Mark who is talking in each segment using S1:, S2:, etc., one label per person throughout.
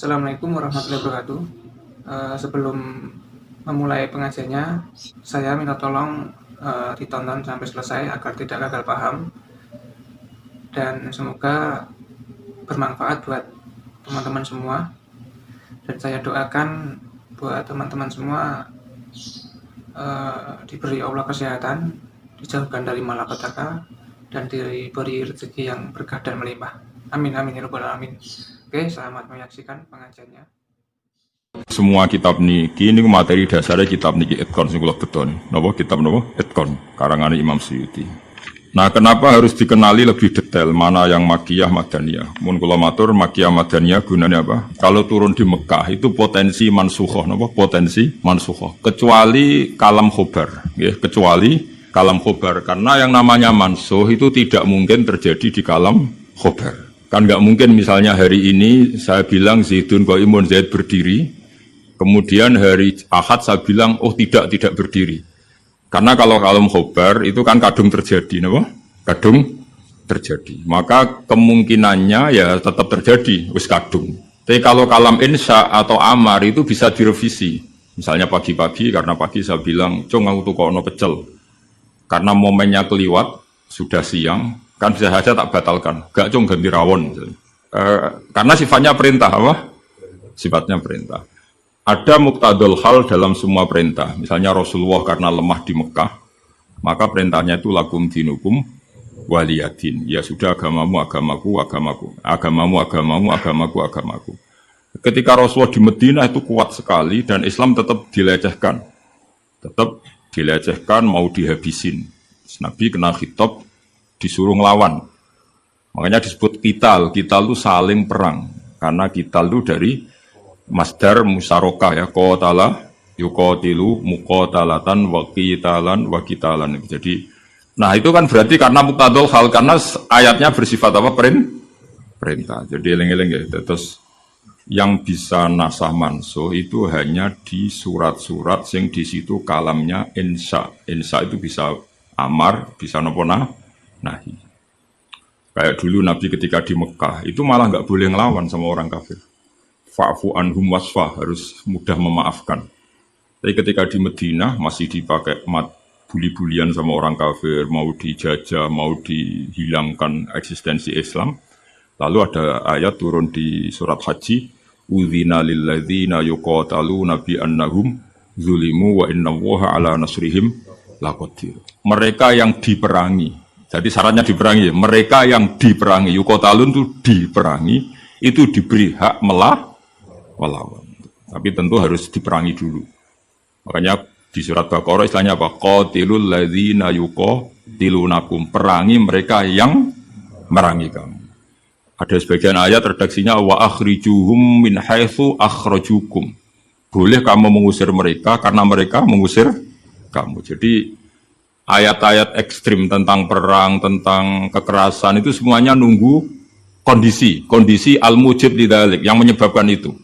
S1: Assalamualaikum warahmatullahi wabarakatuh. Sebelum memulai pengajiannya, saya minta tolong ditonton sampai selesai agar tidak gagal paham dan semoga bermanfaat buat teman-teman semua. Dan saya doakan buat teman-teman semua diberi Allah kesehatan, dijauhkan dari malapetaka, dan diberi rezeki yang berkah dan melimpah. Amin amin ya rabbal alamin. Oke, selamat menyaksikan pengajiannya.
S2: Semua kitab niki materi dasarnya kitab niki Itkon sing kula beton. Napa kitab napa? Itkon karangan Imam Suyuti. Nah, kenapa harus dikenali lebih detail mana yang makiyah madaniyah? Mun kula matur makiyah madaniyah gunanya apa? Kalau turun di Mekah itu potensi mansukhoh napa? Potensi mansukhoh. Kecuali kalam khobar, nggih, kecuali kalam khobar karena yang namanya mansuh itu tidak mungkin terjadi di kalam khobar. Kan nggak mungkin misalnya hari ini saya bilang Zaidun qaimun, Zaid berdiri, kemudian hari Ahad saya bilang oh tidak berdiri. Karena kalau kalam khobar itu kan kadung terjadi, napa? Kadung terjadi. Maka kemungkinannya ya tetap terjadi, wis kadung. Tapi kalau kalam insya atau amar itu bisa direvisi. Misalnya pagi-pagi karena pagi saya bilang, "Cung aku tukono pecel." Karena momennya keliwat, sudah siang, kan bisa saja tak batalkan. Gak cung ganti rawon. Karena sifatnya perintah apa? Sifatnya perintah. Ada muqtadul hal dalam semua perintah. Misalnya Rasulullah karena lemah di Mekah, maka perintahnya itu lakum dinukum waliyadin. Ya sudah agamamu, agamaku, agamaku. Agamamu, agamamu, agamaku, agamaku. Ketika Rasulullah di Madinah itu kuat sekali dan Islam tetap dilecehkan. Tetap dilecehkan, mau dihabisin. Nabi kena khitab, disuruh ngelawan. Makanya disebut kital. Kital itu saling perang. Karena kital itu dari masdar musyarakah ya, qatala yuqatilu muqatalatan wa qitalan wa qitalan. Jadi nah itu kan berarti karena muqtadul hal, karena ayatnya bersifat apa? Perintah. Jadi eling-eling ya. Terus yang bisa nasah mansuh itu hanya di surat-surat sing di situ kalamnya insya. Insya itu bisa amar, bisa napa nahi. Kayak dulu Nabi ketika di Mekah itu malah nggak boleh ngelawan sama orang kafir. Fa'fu anhum wasfah, harus mudah memaafkan. Tapi ketika di Madinah masih dipakai buli-bulian sama orang kafir, mau dijajah, mau dihilangkan eksistensi Islam. Lalu ada ayat turun di surat Haji, udzina lilladzina yuqataluna bi annahum zulimu wa innallaha ala nasrihim laqadir. Mereka yang diperangi. Jadi syaratnya diperangi, mereka yang diperangi, yuqatalun itu diperangi, itu diberi hak melawan. Tapi tentu harus diperangi dulu. Makanya di surat Baqarah istilahnya apa? Qatilul ladzina yuqatilunakum. Perangi mereka yang merangi kamu. Ada sebagian ayat redaksinya wa akhrijuhum min haitsu akhrajukum. Boleh kamu mengusir mereka karena mereka mengusir kamu. Jadi ayat-ayat ekstrim tentang perang, tentang kekerasan itu semuanya nunggu kondisi al-mujib lidzalik yang menyebabkan itu.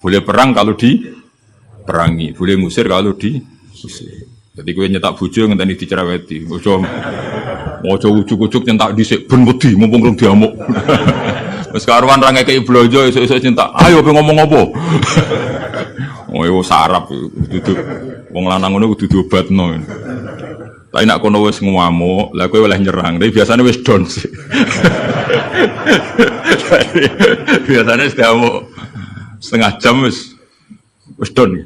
S2: Boleh perang kalau diperangi, boleh ngusir kalau diusir. Jadi gue nyetak bojo ngenteni dicereweti. Ojo ujuk-ujuk nyentak dhisik ben wedi mumpung rung diamuk. Wis karuan ra ngekeki blonjo esuk-esuk nyentak. Ayo pe ngomong apa? Oh yo sarap duduk. Wong lanang ngono kudu diobatno. Tapi nak kono wis ngamuk, lah kowe oleh nyerang. Tapi biasanya wis down sih. Biasanya wis diamuk setengah jam wis down.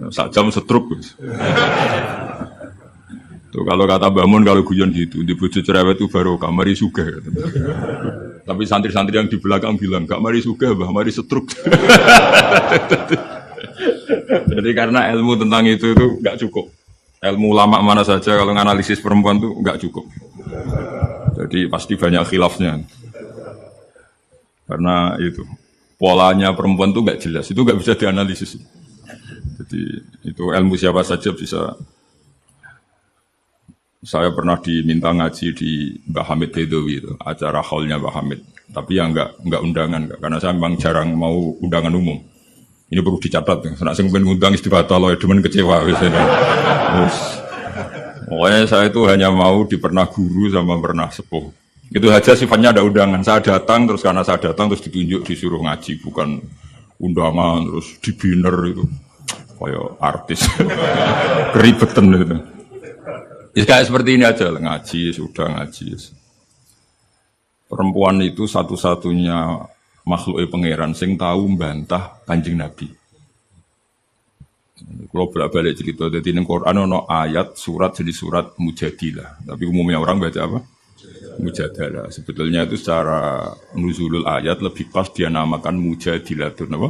S2: Sak jam setruk wis. Tuh kalau kata Mbah Mun kalau guyon gitu, di bojo cerewet itu baru mari sugih. Tapi santri-santri yang di belakang bilang, gak mari sugih, Mbah, mari setruk. Jadi karena ilmu tentang itu gak cukup. Ilmu ulama mana saja kalau menganalisis perempuan itu gak cukup. Jadi pasti banyak khilafnya. Karena itu polanya perempuan itu gak jelas, itu gak bisa dianalisis. Jadi itu ilmu siapa saja bisa. Saya pernah diminta ngaji di Mbah Hamid Bedowi itu, acara haulnya Mbah Hamid. Tapi ya enggak undangan, karena saya memang jarang mau undangan umum. Ini perlu dicatat, senak sing pengen ngundang istibatal loh, demen kecewa wis. Pokoknya saya itu hanya mau pernah guru sama pernah sepuh. Itu saja sifatnya ada undangan. Saya datang terus karena saya datang terus ditunjuk disuruh ngaji, bukan undangan terus di dinner itu kayak artis keribetan itu. Ya kayak seperti ini aja lah, ngaji sudah ngaji. Perempuan itu satu-satunya makhluk pangeran sing tahu membantah Kanjeng Nabi. Kalau bolak-balik cerita, jadi di Quran ada ayat surat jadi surat Mujadilah, tapi umumnya orang baca apa? Mujadalah. Sebetulnya itu secara nuzulul ayat lebih pas dia namakan Mujadilatun, apa?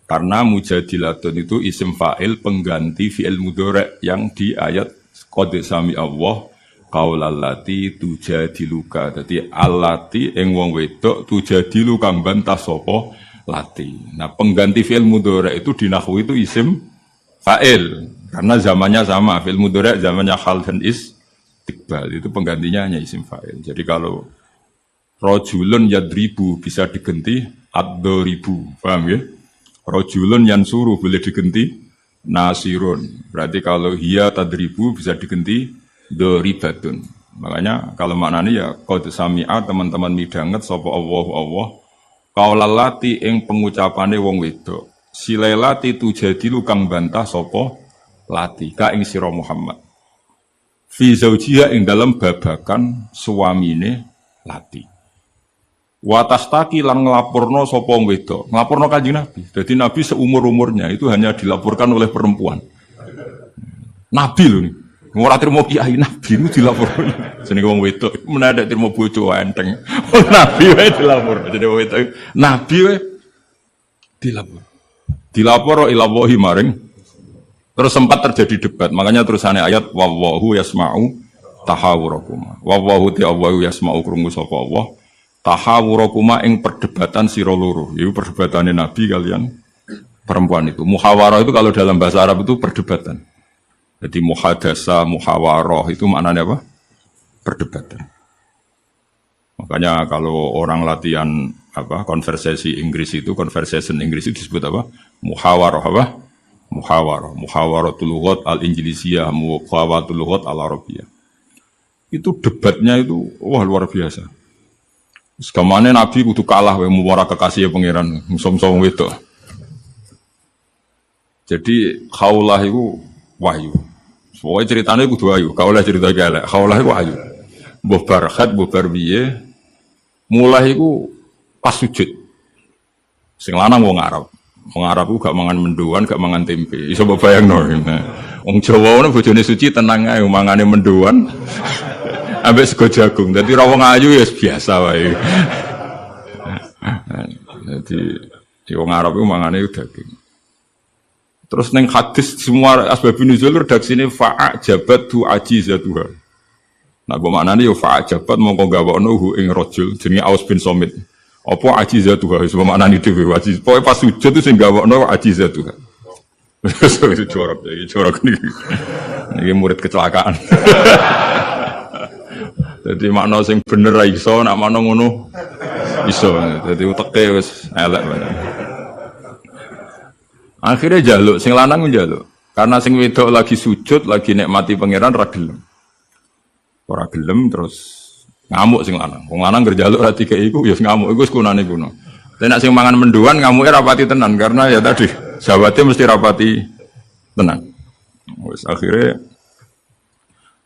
S2: Karena Mujadilatun itu isim fa'il pengganti fi'il mudhari' yang di ayat qad sami Allah qaulallati tujadiluka. Dadi allati ing wong wedok tujadilu kang bantah sapa lati. Nah, pengganti fi'il mudhari' itu di nahwu itu isim fa'il karena zamannya sama. Fi'il mudhari' zamannya hal dan istiqbal, itu penggantinya hanya isim fa'il. Jadi kalau rajulun yadribu bisa diganti ad-daribu, paham ya? Rajulun yansuru boleh diganti nasirun. Berarti kalau hiya tadribu bisa diganti doribatun. Makanya kalau maknanya ya qad sami'a, teman-teman midanget sapa Allah kaulalati ing pengucapane wong wedok silelati tujadilu kang bantah sapa lati ka ing sira Muhammad fi zaujiha ing dalam babakan suamine lati. Watastaki lan nglaporno sapa wong wedok, nglaporno Kanjeng Nabi. Jadi Nabi seumur-umurnya itu hanya dilaporkan oleh perempuan. Nabi lho nih. Ora trimo kiai Nabi itu dilaporno. Jenenge wong wedok menadak trimo bojo enteng. Nabi wae dilaporno. Jadi wong wedok Nabi wae dilapor. Dilapor ilallahi maring. Terus sempat terjadi debat. Makanya terusannya ayat wallahu yasma'u tahawurakuma. Wallahu ta'awwu yasma'u krungu sapa Allah. Tahawurakuma ing perdebatan sira loro. Iku perdebatane Nabi kalian perempuan itu. Muhawarah itu kalau dalam bahasa Arab itu perdebatan. Jadi muhadasa, muhawarah itu maknanya apa? Perdebatan. Makanya kalau orang latihan apa konversasi Inggris itu, conversation Inggris itu disebut apa? Muhawarah apa? Muhawarah. Muhawaratul lughat al-Injlisiyah, muhawaratul lughat al-Arabiyyah. Itu debatnya itu wah luar biasa. Sekamane Nabi kudu kalah wae muwara kekasih pangeran musom-som wedok. Jadi khaulah itu wahyu. Pokoknya ceritanya kudu wahyu, gak oleh cerita elek. Khaulah itu wahyu. Mbah Barkhat, mbah Barbiye mulai itu pas sujud. Sing lanang wong Arab. Wong Arab ku gak mangan mendoan, gak mangan tempe. Iso mbok bayangno. Wong Jawa ono bojone suci tenang ae mangane mendoan. Ambek sego jagung. Dadi ra wong ayu ya biasa wae. Jadi wong Arab ku mangane daging. Terus neng hadis semua asbabun nuzul redaksine fa'ajabat ajizatuha. Nah, bermaknane yo fa'ajabat mongko gawakno hu ing rajul jenenge Aus bin Somit. Apa ajizatuha wis bermaknane dhewe ajiz. Pokoke pas sujud itu sing gawakno ajizatuha. Itu jorok niki. Niki murid kecelakaan. Jadi makna sing bener ra iso, nak makna ngono iso. Jadi uteke wis elek banget. Akhirnya jaluk, sing lanang njaluk. Karena sing wedok lagi sujud, lagi nikmati pangeran ra gelem. Ora gelem terus ngamuk sing lanang. Wong lanang ngerjaluk ra dikeki iku ya ngamuk iku sekunane kuno. Tapi nek sing mangan menduan ngamuke rapati tenan karena ya tadi sahabatnya mesti rapati tenan. Wis akhirnya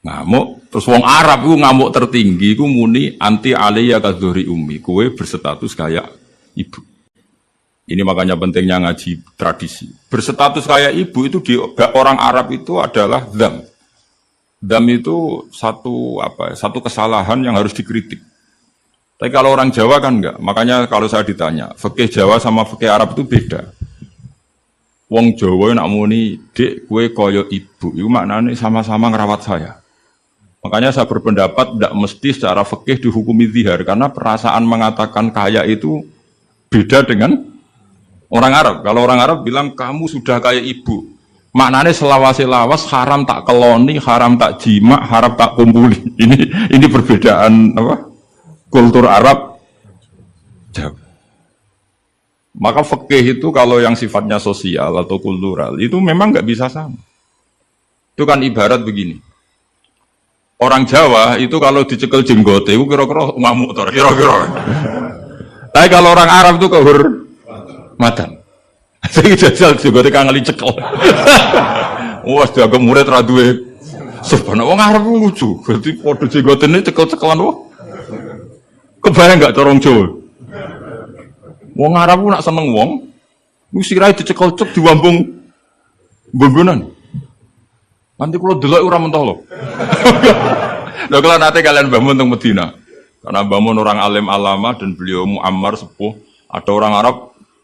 S2: ngamuk, terus wong Arab iku ngamuk tertinggi iku muni anti aliyya kadzuri ummi, kowe berstatus kayak ibu. Ini makanya pentingnya ngaji tradisi. Berstatus kayak ibu itu di orang Arab itu adalah dzam. Dzam itu satu kesalahan yang harus dikritik. Tapi kalau orang Jawa kan enggak. Makanya kalau saya ditanya, fikih Jawa sama fikih Arab itu beda. Wong Jawa nak muni, "Dek, kowe kaya ibu." Itu maknanya sama-sama ngerawat saya. Makanya saya berpendapat tidak mesti secara fikih dihukumi zihar karena perasaan mengatakan kaya itu beda dengan orang Arab. Kalau orang Arab bilang kamu sudah kayak ibu, maknanya selawas-lawas haram tak keloni, haram tak jima, haram tak kumpuli. Ini perbedaan apa? Kultur Arab Jawa. Maka fikih itu kalau yang sifatnya sosial atau kultural itu memang nggak bisa sama. Itu kan ibarat begini. Orang Jawa itu kalau dicekel jenggote itu kira-kira ngamuk kira-kira. Tapi kalau orang Arab itu kehur Madan. Saya jajal juga tekan kali cekel. Wah, dianggap murid ra duwe. Sebenarnya wong Arab lucu. Berarti padha jenggotene cekel-cekelan wae. Kebayang enggak corong Jawa? Wong Arab nak seneng wong, wis sirahe dicekel-cek diwambung bumbunan. Nanti kalau delok ora mentah lho. Lho kalau nanti kalian bangun teng Medina. Karena bangun orang alim alama dan beliau muammar sepuh, ada orang Arab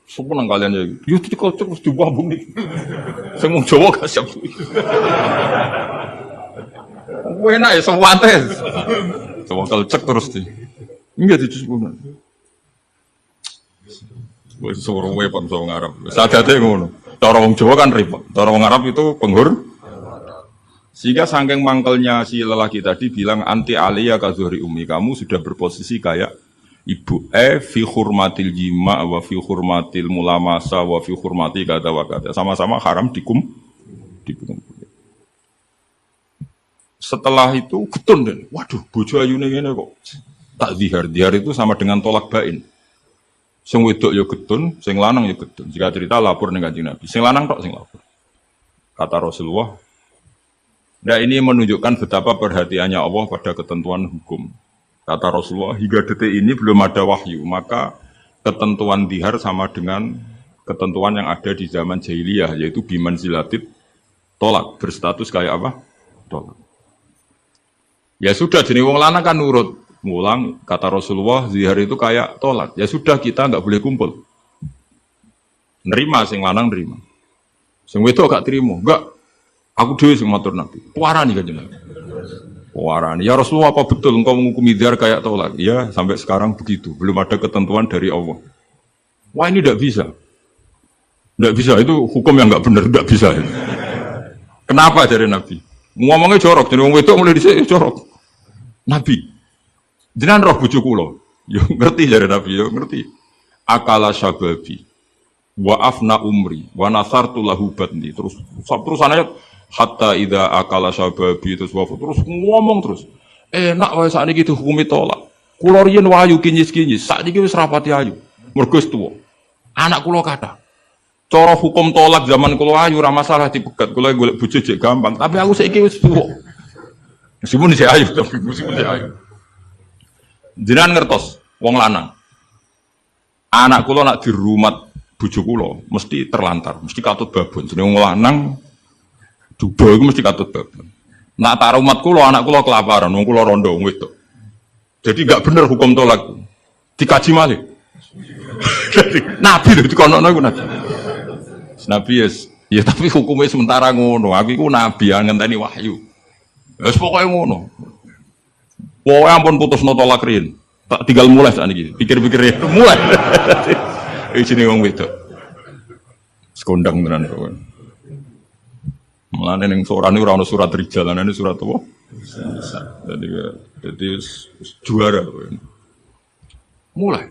S2: sepuh nang kalian ya. Yo dicekel-cek terus diwambung nih. Sing wong Jawa gak siap. Enak ya sewantes. Coba kalau cek terus sih. Enggak dicekel. Wis suruh wae Pak wong Arab. Sadate ngono. Cara wong Jawa kan repot. Cara wong Arab itu penghur. Sehingga saking mangkelnya si lelaki tadi bilang anti aliyah ka zuhri umi, kamu sudah berposisi kayak ibu. Fi hurmatil jima wa fi hurmatil mulamasa wa fi hurmati kata wa kata. Sama-sama haram dikum. Setelah itu getun dan waduh bojo ayune ngene kok. Tak zihar. Zihar itu sama dengan tolak bain. Sing wedok ya getun, sing lanang ya getun. Jika cerita lapor ning Kanjeng Nabi. Sing lanang tok sing lapor. Kata Rasulullah, nah ini menunjukkan betapa perhatiannya Allah pada ketentuan hukum. Kata Rasulullah, hingga detik ini belum ada wahyu, maka ketentuan dihar sama dengan ketentuan yang ada di zaman jahiliyah, yaitu biman zilatid tolak, berstatus kayak apa? Tolak. Ya sudah, jenis wong lanang kan nurut. Mulang, kata Rasulullah, zihar itu kayak tolak. Ya sudah, kita nggak boleh kumpul. Nerima, sing lanang nerima. Sing wedok gak terima, enggak. Aku dhewe sing matur Nabi. Puarani kan jenengan. Puarani. Ya Rasulullah, apa betul engkau menghukumi zihar kayak tolak? Ya, sampai sekarang begitu. Belum ada ketentuan dari Allah. Wah, ini tidak bisa. Tidak bisa, itu hukum yang enggak benar, tidak bisa. Kenapa dari Nabi? Ngomongnya jorok, jadi wong wedok mulai dhisik jorok. Nabi, jenengan roh bojo kula. Yo ngerti dari Nabi, yo ngerti. Akala syababi wa afna umri wa nasartu lahu batni. Terus ayat hatta idza akala syababi terus ngomong terus. Enak wae sakniki dihukumi tolak. Kula riyen wayu kinyis-kinyis, sakniki wis rapati ayu. Mergo wis tuwa. Anak kula kathah. Cara hukum tolak zaman kula ayu ora masalah dipegat, kula golek bojo jek gampang, tapi aku saiki wis tuwa. Meskipun isih ayu, tapi meskipun isih ayu. Jenengan ngertos wong lanang. Anak kula nak dirumat bojo kula mesti terlantar, mesti katut babon. Jenenge wong lanang duda iku mesti katut babon. Nak tak rumat kula anak kula kelaparan, wong kula rondo wong wedok. Jadi enggak bener hukum tolak. Dikaji malih. Nabi lho dikonokno iku Nabi. Nabi ya tapi hukumnya sementara ngono. Aku iku nabi ngenteni wahyu. Wis pokoke ngono. Pokoke ampun putusno tolak riyen. Tak tinggal mulai sakniki. Pikir-pikir mulai. Iki jenenge wong wedok. Sekondang tenan kok. Mulane ning sorane ora ono surat rijal, ana surat apa? Jadi juara. Mulai.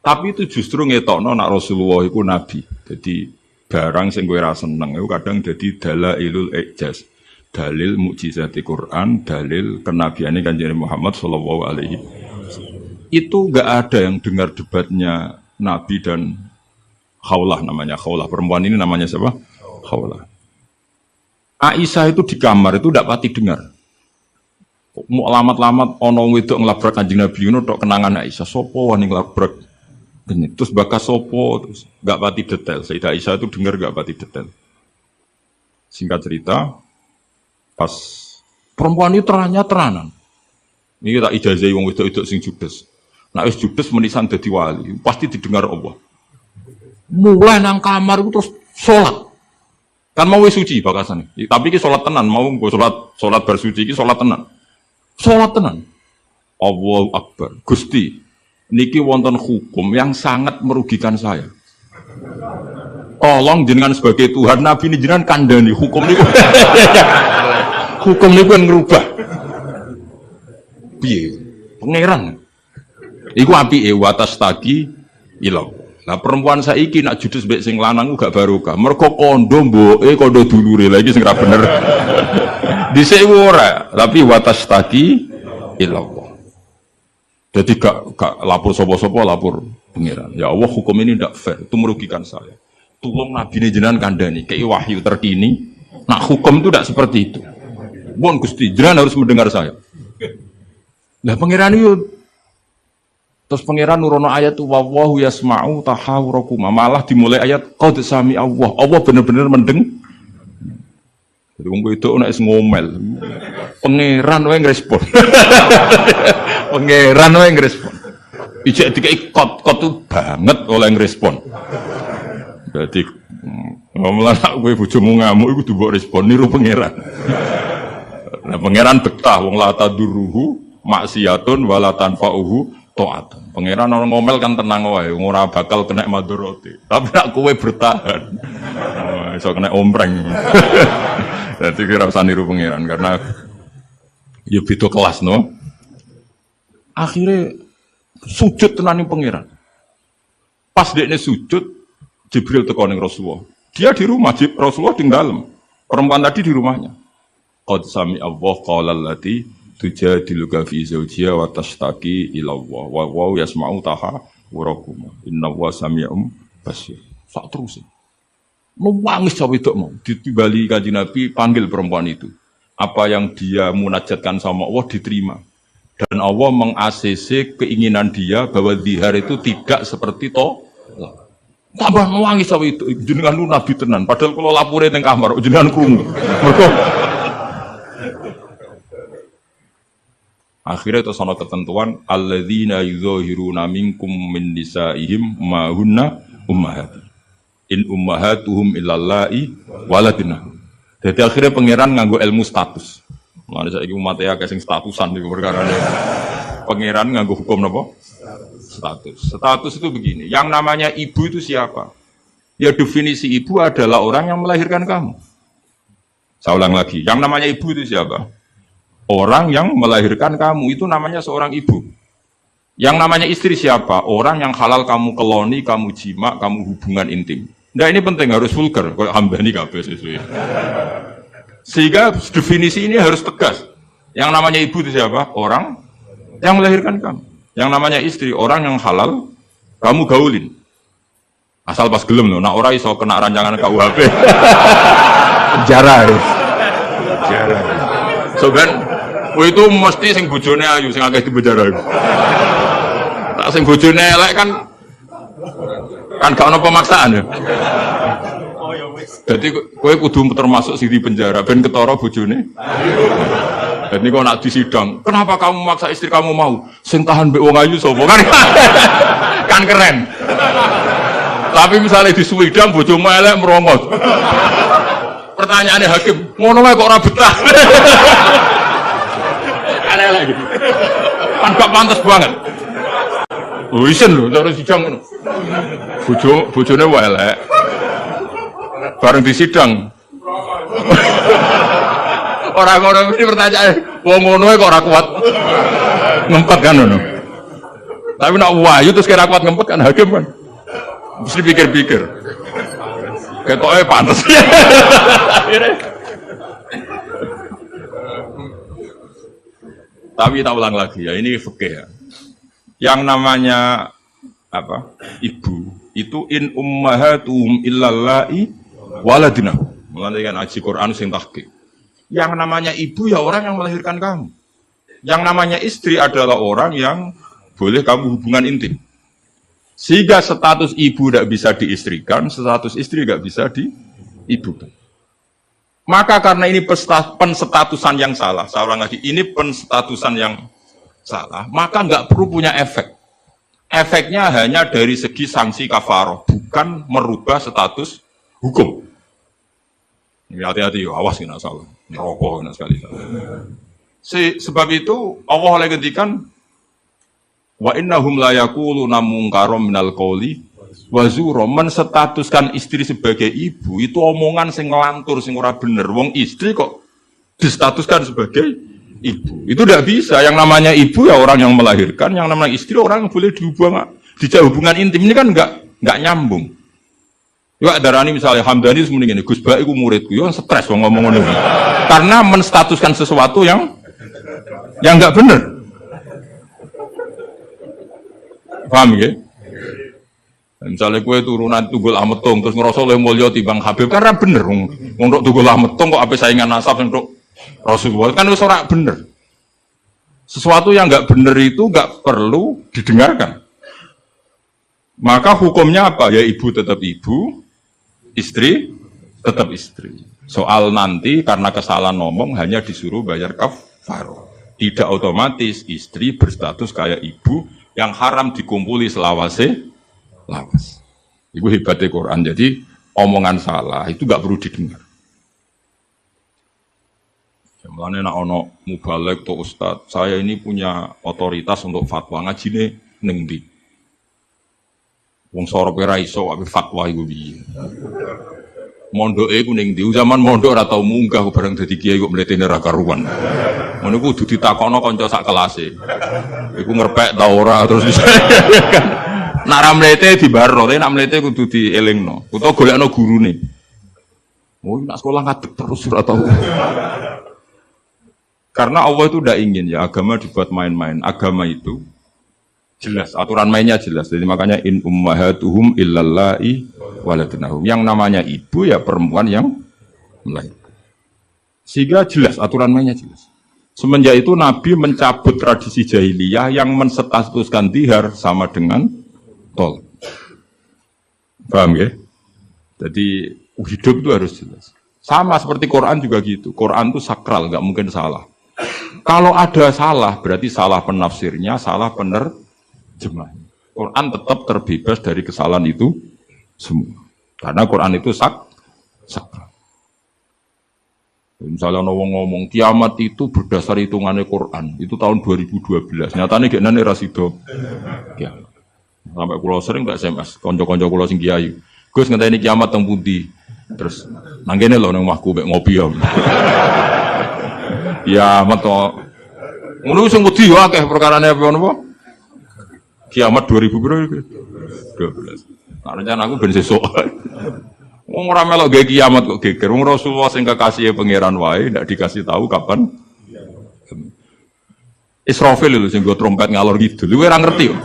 S2: Tapi itu justru ngetokno nak Rasulullah iku nabi. Jadi barang sing kowe ra seneng iku kadang dadi dalailul ijaz. Dalil mukjizati Quran, dalil kenabiane Kanjeng Muhammad sallallahu alaihi wasallam. Itu enggak ada yang dengar debatnya Nabi dan Khawlah namanya. Khawlah perempuan ini namanya siapa? Khawlah. Aisyah itu di kamar itu ndak pati dengar. Mau lamat-lamat ono wedok nglabrak Kanjeng Nabi ngono tok kenangan Aisyah. Sopo wani nglabrak? Terus bakas sopo terus nggak pati detail. Sayyidah Aisyah itu dengar nggak pati detail. Singkat cerita, pas perempuan itu teranan. Ini tak ijazah wong wedok-wedok sing judes. Nah wis judes menisan dadi wali, pasti didengar Allah. Mulai nang kamar itu terus sholat. Kan mau wis suci bakasan. Tapi iki sholat tenan, mau nggo sholat bar suci iki sholat tenan. Sholat tenan. Allahu Akbar. Gusti, niki wonten hukum yang sangat merugikan saya. Tolong jenengan sebagai Tuhan, Nabi ini jenengan kandhani hukum niku. Hukum niku kan ngerubah. Piye? Pangeran. Iku apike watas tagi ilang. Lah perempuan saiki nak judes mbek sing lanang gak barokah. Mergo kondo mboke kondo dulure. Lah iki sing ra bener. Dhisik ora, tapi watas tagi ilang. Jadi gak lapor sopo-sopo lapor Pangeran. Ya Allah, hukum ini tidak fair, itu merugikan saya. Tolong Nabi ini jenengan kandhani, kayak wahyu terkini. Nah, hukum itu tidak seperti itu. Bon Gusti, jenengan harus mendengar saya. Lah pangeran itu terus pangeran nurono ayat tu wallahu yasma'u tahawurakum. Malah dimulai ayat qad sami Allah. Allah benar-benar mendeng. Jadi wong itu nek ngomel. Pangeran wae ngrespon. Pangeran wae ngrespon. Ijek dikai kot tuh banget oleh ngrespon. Jadi ngomong anak kowe bojomu ngamuk iku mbok respon niru pangeran. Nah pangeran betah wong la taduruhu maksiatun wala tanfa'uhu taat. Pangeran orang ngomel kan tenang wae, ora bakal kena madharate. Tapi nek kowe bertahan, iso kena ompreng. Dadi kira usah niru pangeran karena ya beda kelas no. Akhirnya sujud tenan ning pangeran. Pas dekne sujud, Jibril teko ning Rasulullah. Dia di rumah, Rasulullah di dalam. Perempuan tadi di rumahnya. Qad sami Allah qala allati tujadiluka fi zawjiha wa tashtaki ila Allah wa yasma'u tahawurakum innahu sami'un basir. Sak terus. Nangis cawe itu mau ditibali Kanjeng Nabi panggil perempuan itu. Apa yang dia munajatkan sama Allah diterima. Dan Allah meng-ACC keinginan dia bahwa zihar itu tidak seperti tolak. Tambah nangis cawe itu jenengan lu nabi tenan padahal kalau lapore ning kamar jenengan krungu. Mergo akhirnya itu sono ketentuan alladzina yuzahiruna minkum min nisaihim ma hunna ummahat in ummahatuhum illallahi waladina. Jadi akhirnya pangeran nganggo ilmu status. Mulane saiki umat ya sing statusan niku perkarane. Pangeran nganggo hukum napa? Status. Status itu begini, yang namanya ibu itu siapa? Ya definisi ibu adalah orang yang melahirkan kamu. Saya ulang lagi, yang namanya ibu itu siapa? Orang yang melahirkan kamu itu namanya seorang ibu. Yang namanya istri siapa? Orang yang halal kamu keloni, kamu jima, kamu hubungan intim. Nah ini penting, harus vulgar, kayak hambani kabeh sesuai. Sehingga definisi ini harus tegas. Yang namanya ibu itu siapa? Orang yang melahirkan kamu. Yang namanya istri, orang yang halal kamu gaulin. Asal pas gelem loh, nak ora iso kena rancangan KUHP. Penjara. Penjara. So kan, itu mesti sing bojone ayu sing akeh di penjara. Tak sing bojone elek kan gak ono pemaksaan ya. Jadi kowe kudu termasuk sing di penjara ben ketara bojone. Dan ini kok nak disidang, kenapa kamu maksa istri kamu mau? Sing tahan mbek wong ayu sapa kan? Kan keren. Tapi misalnya di Swidang bojomu elek merongos. Pertanyaannya hakim, ngono wae kok ora betah. Elek gitu. Kan gak pantas banget. Oh isen lho, terus sidang ngono. Bojone wae elek. Bareng disidang. Orang-orang ini pertanyaan, wong ngono kok ora kuat ngempet kan ngono. Tapi nak wahyu terus kira kuat ngempet kan hakim kan. Mesti pikir-pikir. Ketoke pantes. Tapi tak ulang lagi ya, ini fikih ya. Yang namanya apa? Ibu itu in ummahatuhum illallahi waladina. Mulane kan aji Quran sing tahqiq. Yang namanya ibu ya orang yang melahirkan kamu. Yang namanya istri adalah orang yang boleh kamu hubungan intim. Sehingga status ibu tidak bisa diistrikan, status istri tidak bisa diibukan. Maka karena ini penstatusan yang salah, saya ulang lagi, ini penstatusan yang salah, maka nggak perlu punya efek. Efeknya hanya dari segi sanksi kafaroh, bukan merubah status hukum. Ini hati-hati, awas ini salah. Rokok enak sekali. Sebab itu Allah oleh ngendikan wa innahum la yaquluna munkaram minal qauli wa zura, menstatuskan istri sebagai ibu itu omongan sing ngelantur sing ora bener. Wong istri kok distatuskan sebagai ibu. Itu tidak bisa. Yang namanya ibu ya orang yang melahirkan, yang namanya istri orang yang boleh dijak hubungan intim. Ini kan enggak nyambung. Ya darani misalnya Hamdani semuanya gini, Gus Baik itu muridku, ya stres ngomong ngono. Karena menstatuskan sesuatu yang enggak benar. Paham ya? Misalnya kue turunan Tunggul Ametung terus ngerasa oleh mulya timbang Habib kan ra bener untuk Tunggul Ametung kok ape saingan nasab untuk Rasulullah kan wis ora bener. Sesuatu yang enggak bener itu enggak perlu didengarkan. Maka hukumnya apa? Ya ibu tetap ibu, istri tetap istri. Soal nanti karena kesalahan ngomong hanya disuruh bayar kafarah. Tidak otomatis istri berstatus kayak ibu yang haram dikumpuli selawase lawas. Ibu hebatnya Quran. Jadi omongan salah itu gak perlu didengar. Mulane nek ana mubalek to ustaz, saya ini punya otoritas untuk fatwa ngajine ning ndi. Wong sorop ora iso wae fatwa iku piye. Mondoke iku ning ndi? Zaman mondok ora tau munggah bareng dadi kiai kok mletene ra karuan. Ngono iku kudu ditakokno kanca sak kelase. Iku ngerpek ta ora terus kan. Nak ra mlete dibarno, tapi nak mlete kudu dielingno. Utawa golekno gurune. Oh, nak sekolah ngadeg terus ora tau. Karena Allah itu tidak ingin ya agama dibuat main-main. Agama itu jelas, aturan mainnya jelas. Jadi makanya in ummahatuhum illallai waladunahum. Yang namanya ibu ya perempuan yang melahirkan. Sehingga jelas, aturan mainnya jelas. Semenjak itu Nabi mencabut tradisi jahiliyah yang menstatuskan dihar sama dengan tol. Paham ya? Jadi hidup itu harus jelas. Sama seperti Quran juga gitu. Quran itu sakral, nggak mungkin salah. Kalau ada salah, berarti salah penafsirnya, salah penerjemah. Quran tetap terbebas dari kesalahan itu semua. Karena Quran itu sakral. Misalnya wong ngomong kiamat itu berdasar hitungannya Quran, itu tahun 2012. Nyatanya gak nane rasido. Ya. Sampai kulo sering gak SMS, konco-konco kulo sing kiai. Gus ngenteni kiamat teng pundi? Terus nang kene lho nang omahku mek ngopi ya. Kiamat to. Ngono sing wedi yo akeh perkarane apa napa? Kiamat 2000 piro iki? 12. Nah, rencana aku ben sesuk. Wong ora melok gawe kiamat kok geger. Wong Rasulullah sing kekasih pangeran wae ndak dikasih tahu kapan. Israfil lho sing go trompet ngalor gitu. Lu ora ngerti yo.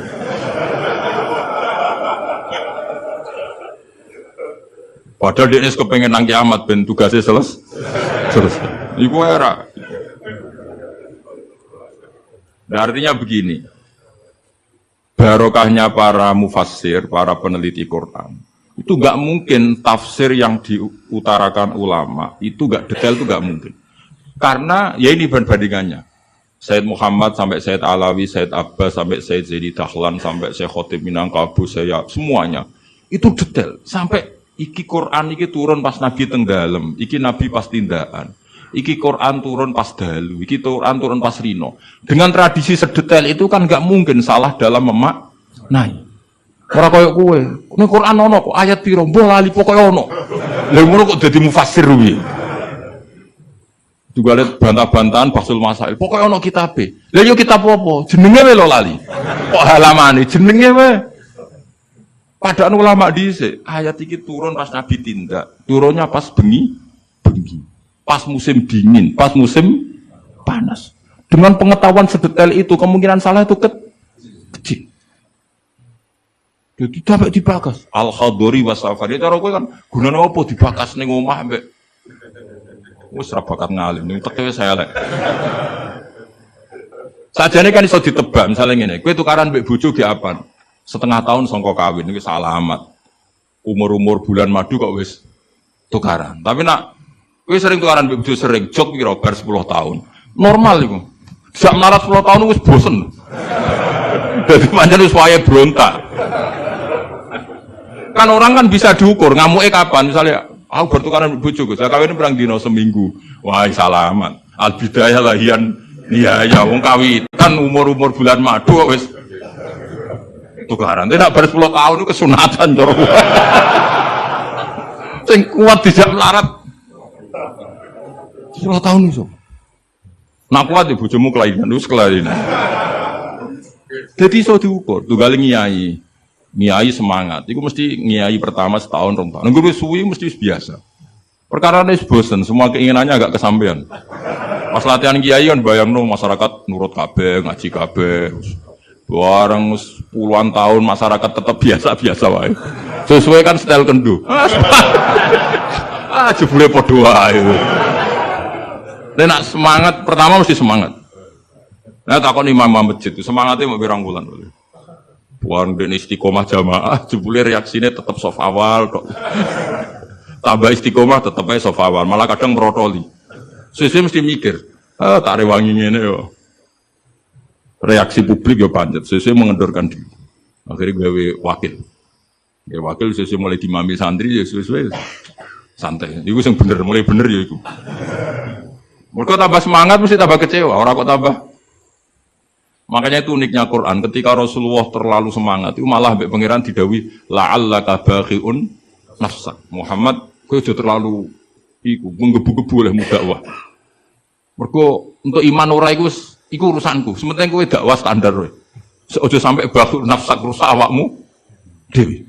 S2: Padahal dia kepengen nang kiamat ben tugasnya selesai. Iku era. Nah, artinya begini. Barokahnya para mufassir, para peneliti Quran. Itu enggak mungkin tafsir yang diutarakan ulama itu enggak detail, itu enggak mungkin. Karena ya ini bandingannya. Said Muhammad sampai Said Alawi, Said Abbas sampai Said Zaidi Dahlan sampai Syekh Khotib Minangkabau, saya semuanya itu detail sampai iki Quran iki turun pas Nabi tenggelam, iki Nabi pas tindakan, iki Quran turun pas dalu, iki Quran turun pas rino. Dengan tradisi sedetail itu kan nggak mungkin salah dalam memaknai. Ora koyo kowe, ning Quran ono kok ayat piro, mbah lali pokoke ono. Lha ngono kok dadi mufassir kuwi. Juga lihat bantah-bantahan Basul Masail, pokoke ono kitabe. Lha yo kitab apa? Jenenge wae lho lali. Kok halamane jenenge wae. Padahal ulama dhisik, ayat iki turun pas Nabi tindak, turunnya pas bengi, pas musim dingin, pas musim panas. Dengan pengetahuan sedetail itu, kemungkinan salah itu kecil. Jadi dapat dibakas. Al-Khadori wasafari, cara kowe kan gunane apa dibakas ning omah mbek wis ra bakat ngalim, ning teke saya lek. Sajane kan iso ditebak, misalnya ngene, kowe tukaran mbek bojo ge apa? Setengah tahun sangka kawin iki salah amat. Umur-umur bulan madu kok wis tukaran. Tapi nak kowe sering tukaran mbek bojo sering jok piro bar 10 tahun. Normal iku. Sak melarat 10 tahun wis bosen. Dadi pancen wis wayahe brontak. Kan orang kan bisa diukur ngamuke kapan, misalnya aku bertukaran mbek bojo, saya kawin perang dino seminggu. Wah, salah amat. Al bidayah lahian ya wong kawitan umur-umur bulan madu kok wis tukaran. Tidak bar 10 tahun itu kesunatan cara. Sing kuat dijak melarat. 10 tahun iso. Nak kuat ya bojomu kelainan wis kelainan. Jadi iso diukur, tunggal ngiyai. Ngiyai semangat. Iku mesti ngiyai pertama setahun 2 tahun. Nunggu suwi mesti biasa. Perkara ini bosen, semua keinginannya agak kesampaian. Pas latihan kiai kan bayangno masyarakat nurut kabeh, ngaji kabeh. Bareng puluhan tahun masyarakat tetap biasa-biasa wae. Sesuai kan style kendu. Jebule padha wae. Nek semangat pertama mesti semangat. Nah takon imam masjid semangatnya mau pirang bulan. Bukan den istiqomah jamaah, jebule reaksine tetap soft awal kok. Tambah istiqomah tetep ae soft awal, malah kadang merotoli. Sesuai mesti mikir, tak rewangi ngene yo. Reaksi publik yo pancet, sesuai mengendorkan diri. Akhirnya gawe wakil. Ya wakil sesuai mulai dimami santri ya sesuai santai. Iku sing bener, mulai bener ya iku. Mergo tambah semangat mesti tambah kecewa, ora kok tambah. Makanya itu uniknya Quran, ketika Rasulullah terlalu semangat, itu malah sampai pangeran didhawuhi la'allaka bakhi'un nafsak. Muhammad, kowe aja terlalu iku menggebu-gebu oleh dakwah. Mergo untuk iman ora iku urusanku. Sementing kowe dakwah standar kowe. Aja sampai bakhi'un nafsak rusak awakmu dhewe.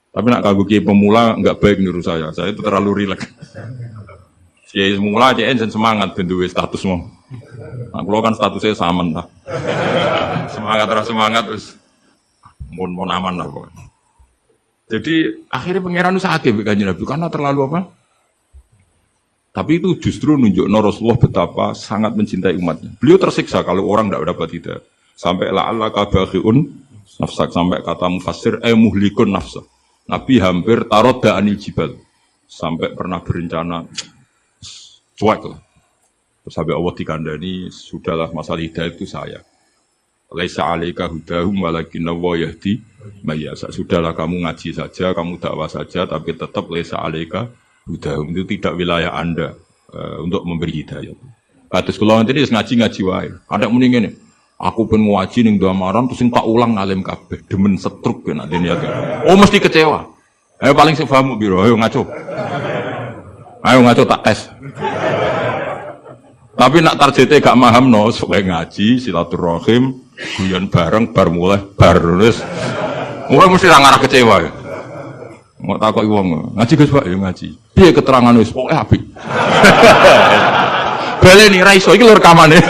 S2: Tapi nak kanggo kiai pemula enggak baik niru saya. Saya itu terlalu rileks. Kiai semula CN semangat ben duwe status mau. Nah, kalau kan statusnya saman lah. Semangat terus mun aman lah pokoknya. Jadi akhirnya pangeran itu sakit Kanjeng Nabi karena terlalu apa? Tapi itu justru nunjuk Rasulullah betapa sangat mencintai umatnya. Beliau tersiksa kalau orang tidak dapat hidayah. Sampai la'allaka bakhi'un nafsak, sampai kata mufassir muhlikun nafsa. Nabi hampir tarodda anil jibal. Sampai pernah berencana cuek lah. Terus sampai Allah dikandani, sudahlah masalah hidayah itu saya. Laisa 'alaika hudahum walakinna wa yahdi may yasha. Sudahlah kamu ngaji saja, kamu dakwah saja, tapi tetap laisa 'alaika hudahum, itu tidak wilayah Anda untuk memberi hidayah. Kados kula ngene iki ngaji wae. Ada muni ngene. Aku pengen ngaji ning Damaran terus tak ulang alim kabeh, demen setruk ben nek niat. Oh mesti kecewa. Ayo paling sing paham piro? Ayo ngaco. Ayo ngaco tak tes. Tapi nak targetnya gak paham no, supaya ngaji, silaturahim, guyon bareng, bar mulai, terus. Mulai mesti ngarah kecewa ya. Mau takut wong ngaji guys Pak, ya ngaji. Piye keterangan wis pokoke apik. Baleni ra iso iki lho rekamane.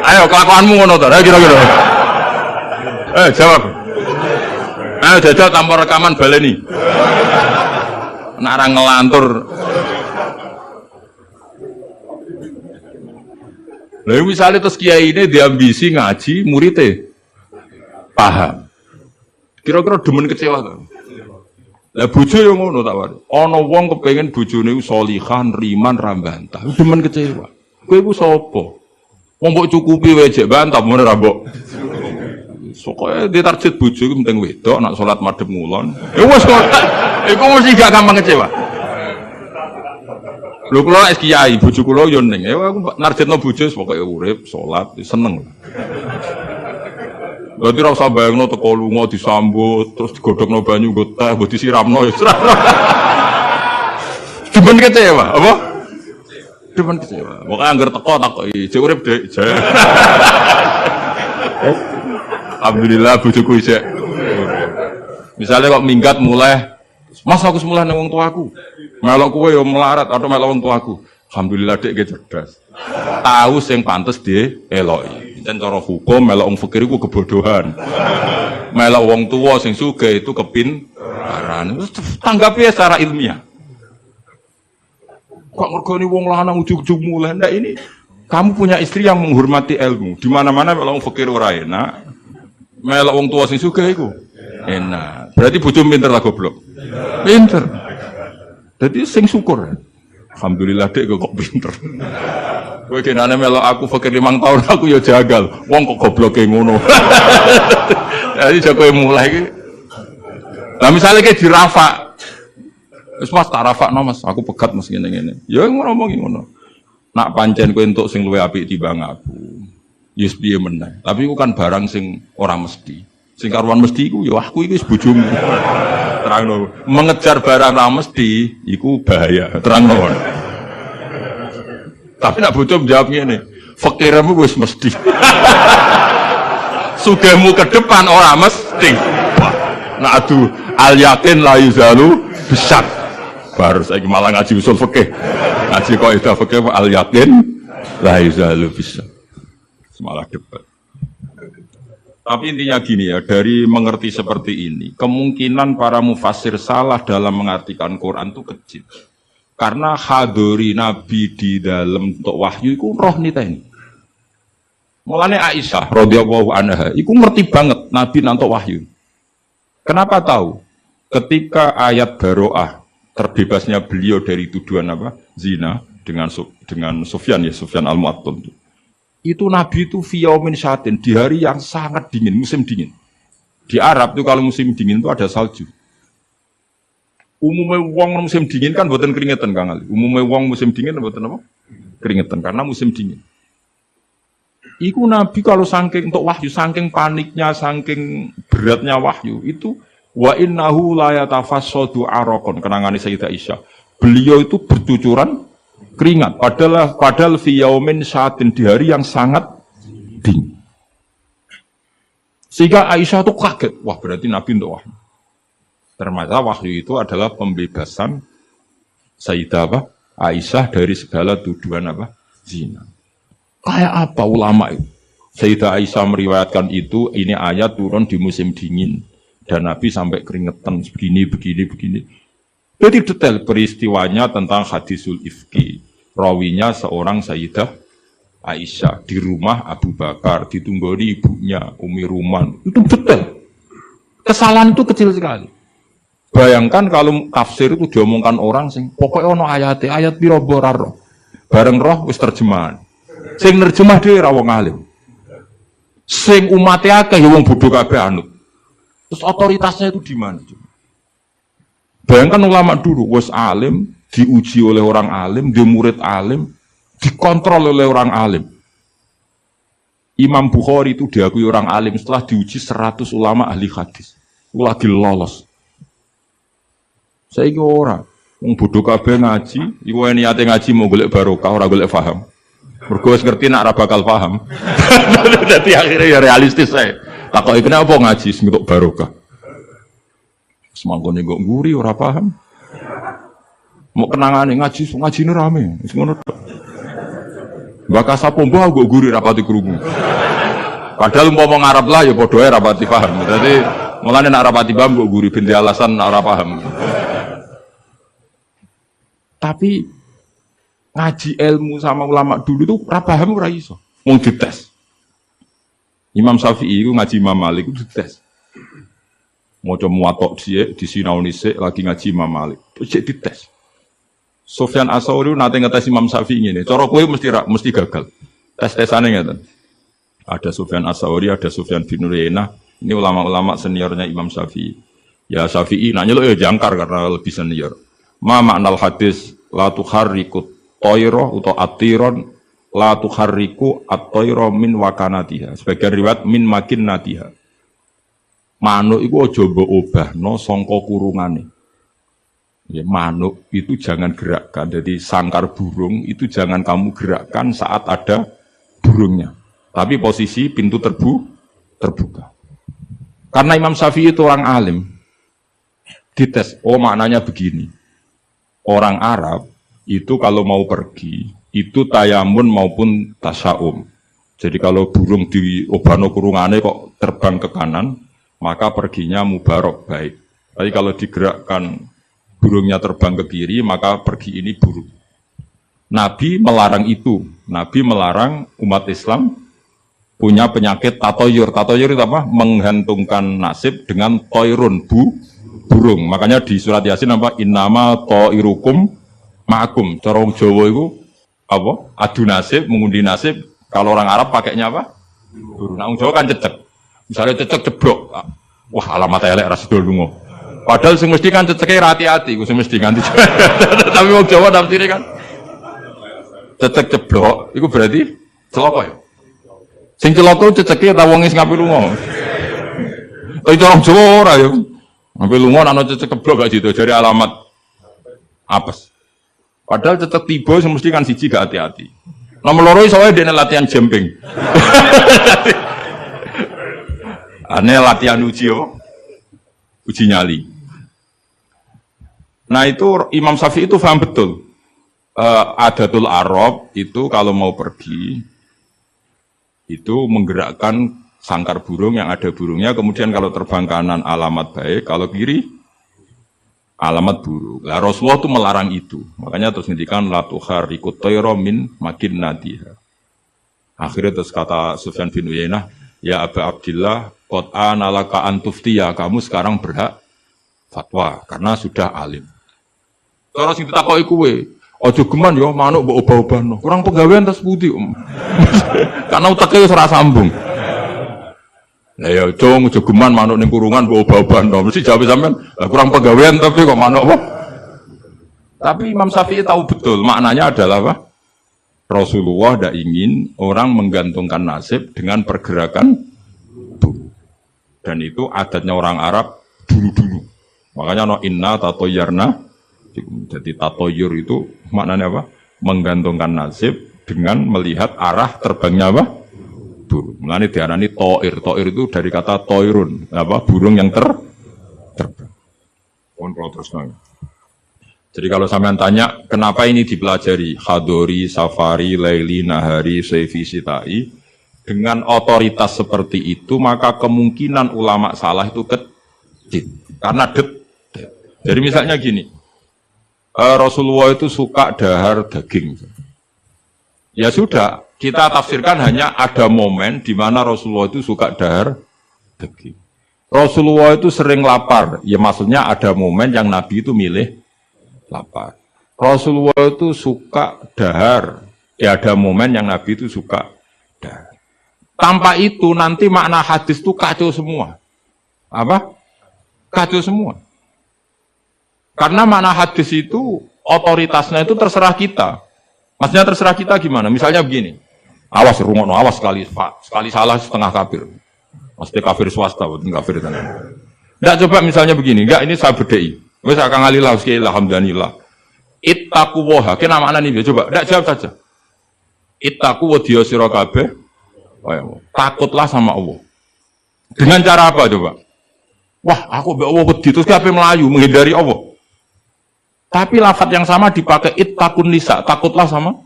S2: Ayo kelakuanmu ngono to, kira-kira. Jawab. Ayo jajal tanpa rekaman baleni. Nek ora ngelantur. Lah misalnya terus kiai ini diambisi ngaji muridnya paham. Kira-kira demen kecewa kan? Lah bojo yo ngono tak wae. Ana wong kepengin bojone sholihan, riman, ra bantah. Demen kecewa. Kowe iku sapa? Wong mbok cukupi wae jek bantah mun ora mbok. Sokoke ditarget bojo iku penting wedok nak salat madhep ngulon. Ya wis kok. Iku mesti gak gampang kecewa. Lho kula es kiai, bojo kula yo ning. Ya aku narjetno bojo pokoke urip, salat, seneng. Berarti ora usah bayangno teko lunga disambut, terus digodhogno banyu nggo teh, mbok disiramno ya. Demen kecewa, apa? Demen kecewa. Pokoke anggar teko takoki, jek urip Dek. Alhamdulillah bojoku isih. Misalnya kok minggat mulai Mas aku semula nang wong tuaku. Melok kowe yo melarat atau melok wong tuaku. Alhamdulillah Dek ge cerdas. Tahu sing pantes dieloki. Dan cara hukum melok wong fakir iku kebodohan. Melok wong tua sing sugih itu kepintaran. Tanggapi secara ilmiah. Kok mergoni wong lanang ujug-ujug mulai. Nah ini kamu punya istri yang menghormati ilmu. Di mana-mana melok wong fakir ora enak. Melok wong tua sing sugih iku enak. Berarti bojo pinter lah goblok. Pinter. Jadi sing syukur. Alhamdulillah Dek kok pinter. Kowe kenane melok aku fakir 5 tahun aku ya jagal. Wong kok gobloke ngono. Jadi jago mulai iki. Lah misale ki dirafak. Wis Mas tak rafakno Mas, aku pegat Mas ngene-ngene. Ya ngomong ngono. Nak pancen kowe entuk sing luwih apik timbang aku. Yes piye meneh. Tapi iku kan barang sing ora mesti. Sing karuan mesti iku ya aku iki wis bojomu. Terangno. Mengejar barang ora mesti iku bahaya. Terangno. Tapi nak bojo jawab ngene. Fakirmu wis mesti. Sugihmu ke depan ora mesti. Nah aduh al yakin la yuzalu bisyak. Baru saiki malah ngaji usul fikih. Ngaji kaidah fikih al yakin La yuzalu bisa. Semalah debat. Tapi intinya gini ya, dari mengerti seperti ini, kemungkinan para mufassir salah dalam mengartikan Quran itu kecil. Karena hadori Nabi di dalam untuk wahyu itu roh nita ini. Mulanya Aisyah radhiyallahu anha, itu ngerti banget Nabi nantok wahyu. Kenapa tahu? Ketika ayat Baro'ah, terbebasnya beliau dari tuduhan apa? Zina dengan Sufyan ya, Sufyan al-Mu'attal. Itu Nabi itu fiyaumin syatin di hari yang sangat dingin, musim dingin. Di Arab itu kalau musim dingin itu ada salju. Umumnya wong musim dingin kan buatan keringetan Kang Ali. Umumnya wong musim dingin buatan apa? Keringetan karena musim dingin. Iku Nabi kalau saking untuk wahyu, saking paniknya, saking beratnya wahyu itu wa innahu la yatafassadu araqon kenangane Sayyidah Aisyah. Beliau itu bercucuran keringat padahal fi yaumin syatin di hari yang sangat dingin. Sehingga Aisyah itu kaget, wah berarti Nabi untuk wahyu. Ternyata wahyu itu adalah pembebasan Sayyidah Aisyah dari segala tuduhan zina. Kayak apa ulama itu? Sayyidah Aisyah meriwayatkan itu, ini ayat turun di musim dingin dan Nabi sampai keringetan begini. Jadi detail peristiwanya tentang hadisul ifki. Rawinya seorang Sayyidah Aisyah di rumah Abu Bakar, ditunggoni ibunya Umi Ruman. Itu detail. Kesalahan itu kecil sekali. Bayangkan kalau tafsir itu diomongkan orang sing pokoknya ono ayat piro borar bareng roh wis terjemahan. Sing nerjemah dhewe ra wong alim. Sing umate akeh ya wong bodho kabeh anut. Terus otoritasnya itu di mana? Bayangkan ulama dulu, was alim, diuji oleh orang alim, dia murid alim, dikontrol oleh orang alim. Imam Bukhari itu diakui orang alim setelah diuji 100 ulama ahli hadis. Itu lagi lolos. Saya ini orang, bodoh kabeh ngaji, iku niate ngaji mau golek barokah, ora golek paham. Mergo wis ngerti nak ora bakal paham. Dadi akhirnya ya realistis saya. Takoki kenapa ngaji untuk barokah? Semangkone kok nguri ora paham. Mau kenangane ngajine rame, wis ngono tok. Bakas apa mbah kok nguri rapati krungu. Padahal umpama ngarep lah ya padha ae rapati paham. Dadi mulane nak rapati paham kok nguri binti alasan ora paham. Tapi ngaji ilmu sama ulama dulu itu ora paham ora iso. Wong dites. Imam Syafi'i itu ngaji Imam Malik itu dites. Maca muwatok di sinau nisik lagi ngaji Imam Malik. Terus dites. Sufyan As-Tsauri nate ngetes Imam Syafi'i ngene. Cara kowe mesti gagal. Tes-tesane ngeten. Ada Sufyan As-Tsauri, ada Sufyan bin Uyainah. Ini ulama-ulama seniornya Imam Syafi'i. Ya Syafi'i nanya lo ya jangkar karena lebih senior. Ma maknal hadis la tuharrikut tayra utawa atiron la tuharriku at-tayra min wakanatiha. Sebagian riwayat min makinnatiha. Manuk itu aja mbok obahno sangka kurungane. Ya, manuk itu jangan gerakkan. Jadi sangkar burung itu jangan kamu gerakkan saat ada burungnya. Tapi posisi pintu terbuka. Karena Imam Syafi'i itu orang alim. Dites, oh maknanya begini. Orang Arab itu kalau mau pergi, itu tayamun maupun tasya'um. Jadi kalau burung di obano kurungane kok terbang ke kanan, maka perginya mubarok baik. Tapi kalau digerakkan burungnya terbang ke kiri, maka pergi ini buruk. Nabi melarang itu. Nabi melarang umat Islam punya penyakit tatoyur. Tatoyur itu apa? Menggantungkan nasib dengan toirun, burung. Makanya di surat Yasin apa? Innama toirukum ma'akum. Cara wong Jawa itu apa? Adu nasib, mengundi nasib. Kalau orang Arab pakainya apa? Burung. Nah, wong Jawa kan cecek. Misalnya cecek ceblok, wah alamat elek ras dolungo. Padahal sing mesti kan ceceke hati-hati, sing mesti ganti. Tapi wong Jawa tafsire kan cecek ceblok, iku berarti celaka ya. Sing celaka ceceke ta wong sing ngapi lunga. Tapi orang Jawa ora ya. Ngapi lunga ana cecek ceblok gak gitu dari alamat apes. Padahal cecek tiba sing mesti kan siji gak hati-hati. Nomor loro iso wae dene latihan jemping. Ane latihan uji apa? Uji nyali. Nah itu Imam Syafi'i itu paham betul. Adatul Arab itu kalau mau pergi itu menggerakkan sangkar burung yang ada burungnya, kemudian kalau terbang kanan alamat baik, kalau kiri alamat buruk. Lah Rasulullah itu melarang itu. Makanya terus ngendikan la tuharriqut tayra min makin nadiha. Akhirnya terus kata Sufyan bin Uyainah, ya Aba Abdillah, qad ana laka an tuftiya, kamu sekarang berhak fatwa karena sudah alim. Cara sing ditakoki kowe, aja geman ya manuk mbok obah-obahno. Kurang pegawaian terus pundi, karena uteke wis ora sambung. Lah ya cung aja geman manuk ning kurungan mbok obah-obahno. Mesti jawab sampean, lah kurang pegawaian tapi kok manuk apa? Tapi Imam Syafi'i tahu betul maknanya adalah apa? Rasulullah tidak ingin orang menggantungkan nasib dengan pergerakan tubuh. Dan itu adatnya orang Arab dulu-dulu. Makanya no inna tatoyarna. Jadi tatoyur itu maknanya apa? Menggantungkan nasib dengan melihat arah terbangnya apa? Burung. Makanya diarani toir. Toir itu dari kata toirun. Apa? Burung yang terbang. Kontrol terus nang. Jadi kalau sampean tanya, kenapa ini dipelajari? Khadori, Safari, Laili, Nahari, Saifi, Sitai. Dengan otoritas seperti itu, maka kemungkinan ulama salah itu kecil. Karena jadi misalnya gini, Rasulullah itu suka dahar daging. Ya sudah, kita tafsirkan hanya ada momen di mana Rasulullah itu suka dahar daging. Rasulullah itu sering lapar. Ya maksudnya ada momen yang Nabi itu milih lapar. Rasulullah itu suka dahar. Ya ada momen yang Nabi itu suka dahar. Tanpa itu nanti makna hadis itu kacau semua. Apa? Kacau semua. Karena makna hadis itu otoritasnya itu terserah kita. Maksudnya terserah kita gimana? Misalnya begini. Awas rungono, awas sekali Pak. Sekali salah setengah kafir. Maksudnya kafir swasta, bukan kafir tanah. Enggak, coba misalnya begini. Enggak, ini saya bedai. Wes akan ngalilah, alhamdulillah. Ittaqu waha, kena makna nih, coba, tidak jawab saja. Ittaqu wa diya sira kabeh. Takutlah sama Allah. Dengan cara apa coba? Wah, aku mbek Allah wedi terus kabeh melayu, menghindari Allah. Tapi lafaz yang sama dipakai ittaqun nisa, takutlah sama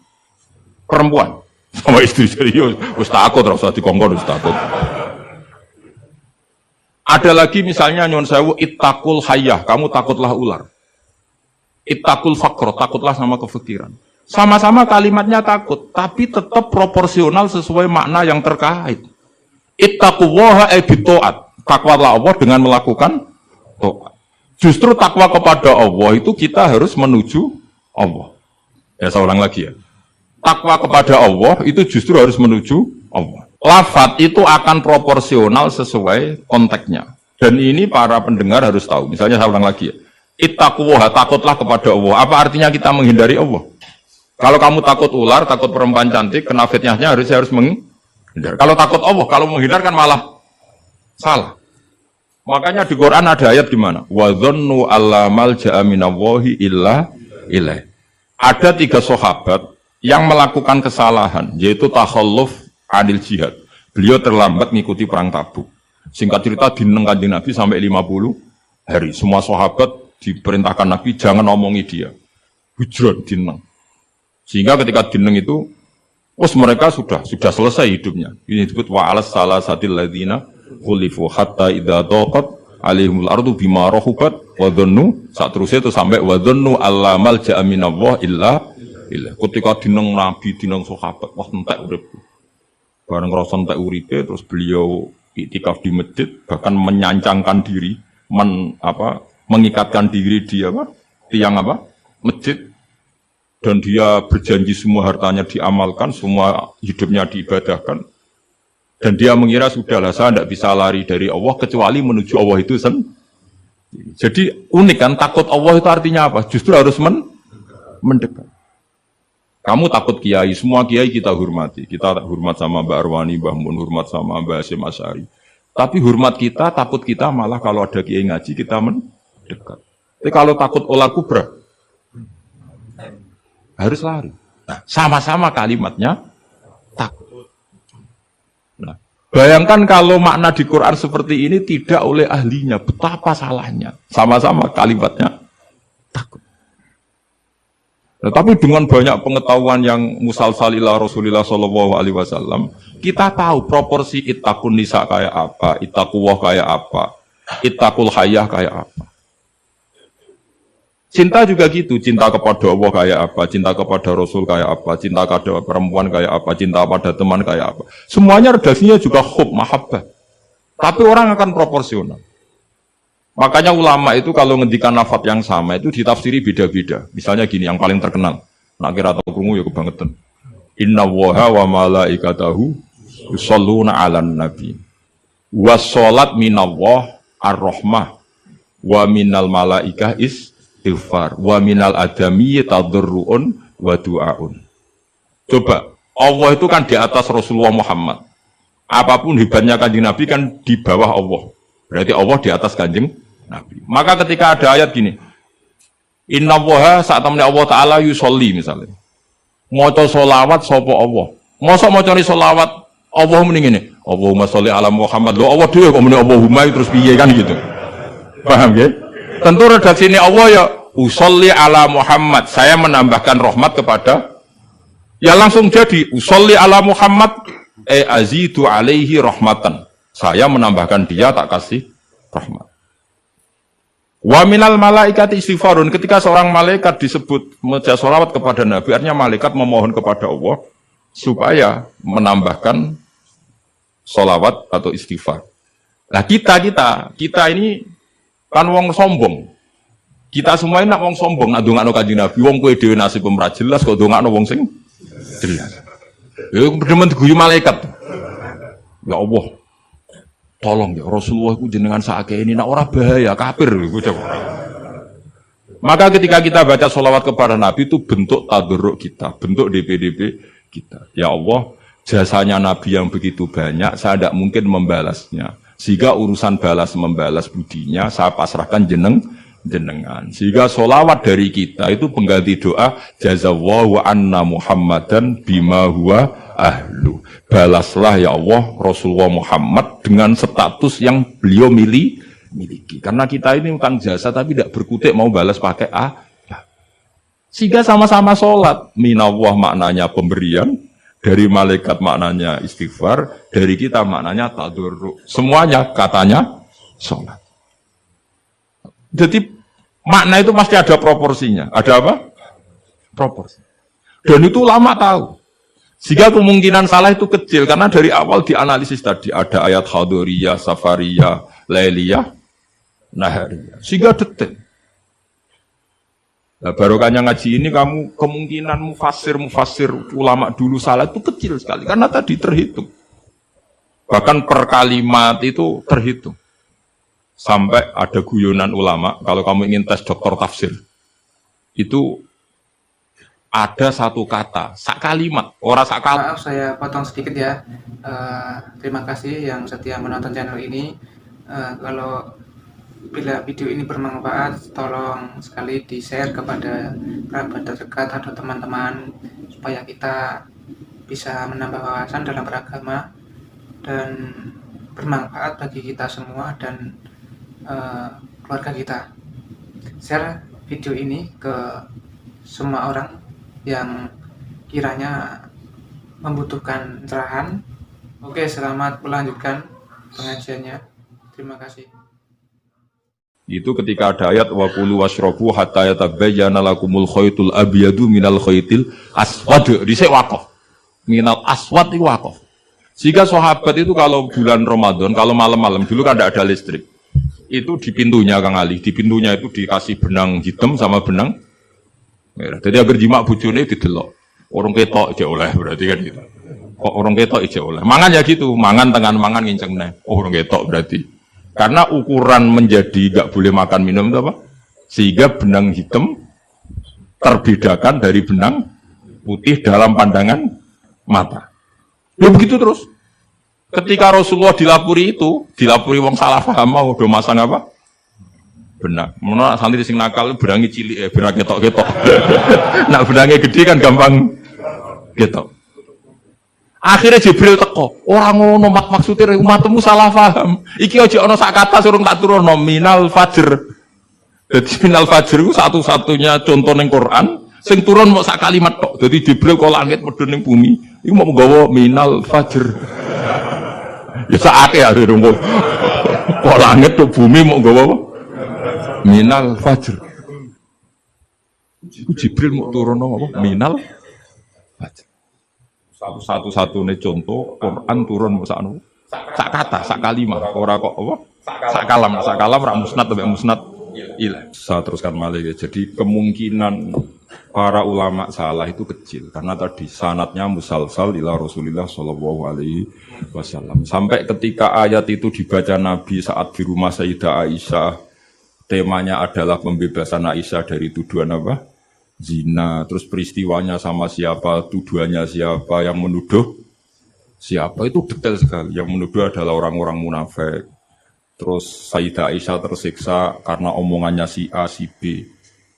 S2: perempuan, sama istri serius. Wis takut ora usah dikongkon wis takut. Ada lagi misalnya nyuwun sewu ittaqul hayyah, kamu takutlah ular. Ittaqul faqr, takutlah sama kefikiran. Sama-sama kalimatnya takut, tapi tetap proporsional sesuai makna yang terkait. Ittaqullaha bitaat, takwalah Allah dengan melakukan taat. Justru takwa kepada Allah itu kita harus menuju Allah. Ya saya ulang lagi ya. Takwa kepada Allah itu justru harus menuju Allah. Lafaz itu akan proporsional sesuai konteksnya. Dan ini para pendengar harus tahu. Misalnya saya ulang lagi ya. Ittaqullaha, takutlah kepada Allah. Apa artinya kita menghindari Allah? Kalau kamu takut ular, takut perempuan cantik, kena fitnahnya harus menghindar. Kalau takut Allah, kalau menghindar kan malah salah. Makanya di Quran ada ayat gimana? Wa dhannu alla malja'a minallahi illa ilaih. Ada 3 sahabat yang melakukan kesalahan, yaitu takhalluf anil jihad. Beliau terlambat mengikuti perang Tabuk. Singkat cerita dineng Kanjeng Nabi sampai 50 hari. Semua sahabat diperintahkan Nabi jangan omongi dia. Hujron dineng. Sehingga ketika dineng itu mereka sudah selesai hidupnya. Ini disebut wa alas salasatil ladzina khulifu hatta idza daqat alaihimul ardu bima rahubat wa dhannu, saat terusnya itu sampai wa dhannu alla malja'a minallah illa illah. Ketika dineng Nabi, dineng sahabat, wah entek urip. Bareng ngrasa entek uripe terus beliau iktikaf di masjid, bahkan menyancangkan diri, mengikatkan diri di tiang masjid, dan dia berjanji semua hartanya diamalkan, semua hidupnya diibadahkan, dan dia mengira sudahlah saya tidak bisa lari dari Allah kecuali menuju Allah itu sendiri. Jadi unik kan, takut Allah itu artinya apa? Justru harus mendekat. Kamu takut kiai, semua kiai kita hormati. Kita hormat sama Mbak Arwani, Mbah Mun, hormat sama Mbah Hasyim Asy'ari. Tapi hormat kita, takut kita malah kalau ada kiai ngaji kita mendekat. Tapi kalau takut olah kubra, harus lari. Nah, sama-sama kalimatnya takut. Nah, bayangkan kalau makna di Quran seperti ini tidak oleh ahlinya, betapa salahnya. Sama-sama kalimatnya takut. Nah, tapi dengan banyak pengetahuan yang musalsal ila Rasulillah Shallallahu Alaihi Wasallam, kita tahu proporsi ittaqun nisa kayak apa, ittaqullah kayak apa, ittaqul hayyah kayak apa. Cinta juga gitu, cinta kepada Allah kayak apa, cinta kepada Rasul kayak apa, cinta kepada perempuan kayak apa, cinta pada teman kayak apa. Semuanya redaksinya juga hub, mahabbah. Tapi orang akan proporsional. Makanya ulama itu kalau ngendikan lafaz yang sama itu ditafsiri beda-beda. Misalnya gini, yang paling terkenal. Nak kira atau krungu ya kebangetan. Inna waha wa malaikatahu yusholluna 'alan nabi. Wassalat minallah ar-rahmah wa minal malaikah istighfar wa minal adami tadarruun wa du'aun. Coba, Allah itu kan di atas Rasulullah Muhammad. Apapun hebatnya Kanjeng Nabi kan di bawah Allah. Berarti Allah di atas Kanjeng Nabi. Maka ketika ada ayat gini, Inna woha saat temennya Allah Ta'ala yusolli misalnya. Moco solawat sopo Allah. Masa moco ni solawat Allah mending ini. Allahumma sholli ala Muhammad. Loh Allah dia kok mending Allahumma terus piye kan gitu. Paham ya? Tentu redaksi ini Allah ya usolli ala Muhammad. Saya menambahkan rahmat kepada. Ya langsung jadi usolli ala Muhammad. Azidu alaihi rahmatan. Saya menambahkan dia tak kasih rahmat. Wa minal malaikati istighfarun, ketika seorang malaikat disebut meja sholawat kepada Nabi, artinya malaikat memohon kepada Allah supaya menambahkan sholawat atau istighfar. Nah kita ini kan wong sombong. Kita semua ini nak wong sombong, nak dongakno Kanjeng Nabi, wong kowe dhewe nasib ora jelas kok dongakno wong sing jelas. Ya demen guyu malaikat. Ya Allah, tolong ya Rasulullah itu jenengan sakake ini nak ora bahaya kafir. Maka ketika kita baca sholawat kepada Nabi itu bentuk tadarruk kita, bentuk DPDP kita. Ya Allah, jasanya Nabi yang begitu banyak, saya tidak mungkin membalasnya. Sehingga urusan balas membalas budinya saya pasrahkan jenengan. Sehingga sholawat dari kita itu pengganti doa jazallahu anna Muhammadan bima huwa ahlu. Balaslah ya Allah Rasulullah Muhammad dengan status yang beliau miliki. Karena kita ini utang jasa tapi tidak berkutik mau balas pakai sehingga sama-sama sholat. Minallah maknanya pemberian, dari malaikat maknanya istighfar, dari kita maknanya tadarruk. Semuanya katanya sholat. Jadi makna itu pasti ada proporsinya. Ada apa? Proporsi. Dan itu lama tahu. Sehingga kemungkinan salah itu kecil karena dari awal dianalisis tadi ada ayat hadoriyah, safariyah, lailiyah, nahariyah. Sehingga detail. Nah, barokahnya ngaji ini kamu kemungkinan mufasir ulama dulu salah itu kecil sekali karena tadi terhitung. Bahkan per kalimat itu terhitung. Sampai ada guyonan ulama kalau kamu ingin tes doktor tafsir itu ada satu kata, sak kalimat, orang sak kalimat.
S1: Maaf saya potong sedikit ya. Terima kasih yang setia menonton channel ini. Kalau bila video ini bermanfaat, tolong sekali di-share kepada kerabat terdekat atau teman-teman supaya kita bisa menambah wawasan dalam beragama dan bermanfaat bagi kita semua dan keluarga kita. Share video ini ke semua orang yang kiranya membutuhkan cerahan. Oke, selamat melanjutkan pengajiannya. Terima kasih.
S2: Itu ketika ada ayat wa kulu washrabu hatta yatabayyana lakumul khaytul abyadu minal khaytil aswad. Dhisik waqaf. Minal aswad itu waqaf. Sehingga sahabat itu kalau bulan Ramadan, kalau malam-malam dulu kan tidak ada listrik. Itu di pintunya Kang Ali, di pintunya itu dikasih benang hitam sama benang merah. Jadi agar jimak bojone didelok. Orang ketok aja oleh berarti kan gitu. Kok orang ketok aja oleh. Mangan ya gitu, mangan tangan mangan nginceng neh. Oh, orang ketok berarti. Karena ukuran menjadi gak boleh makan minum itu apa? Sehingga benang hitam terbedakan dari benang putih dalam pandangan mata. Ya begitu terus. Ketika Rasulullah dilapuri wong salah paham mau do masang apa? Benang. Menurut santri sing nakal berangi cilik benang ketok-ketok. Nak benangnya gede kan gampang ketok. Akhirnya Jibril teko. Orang ngono maksudnya umatmu salah paham. Iki aja ana sak kata suruh tak turunno minal fajr. Jadi minal fajr itu satu-satunya contoh ning Quran Sing turun mau sak kalimat tok. Dadi Jibril kok langit medun ning bumi, iku mau nggawa minal fajr. Ya sakake ya rumah. Kok langit tok bumi mau nggawa apa? Minal fajr. Iku Jibril mau turun apa? Minal fajr. Satu-satunya contoh Quran turun sak anu. Sak kata, sak kalimat, ora kok apa? Sak kalam ra musnad sampai musnad ilah. Saya teruskan malih ya. Jadi kemungkinan para ulama salah itu kecil karena tadi sanatnya musalsal ila Rasulillah sallallahu alaihi wasallam. Sampai ketika ayat itu dibaca Nabi saat di rumah Sayyidah Aisyah, temanya adalah pembebasan Aisyah dari tuduhan apa? Zina. Terus peristiwanya sama siapa, tuduhannya siapa, yang menuduh siapa, itu detail sekali. Yang menuduh adalah orang-orang munafik. Terus Sayyidah Aisyah tersiksa karena omongannya si A, si B.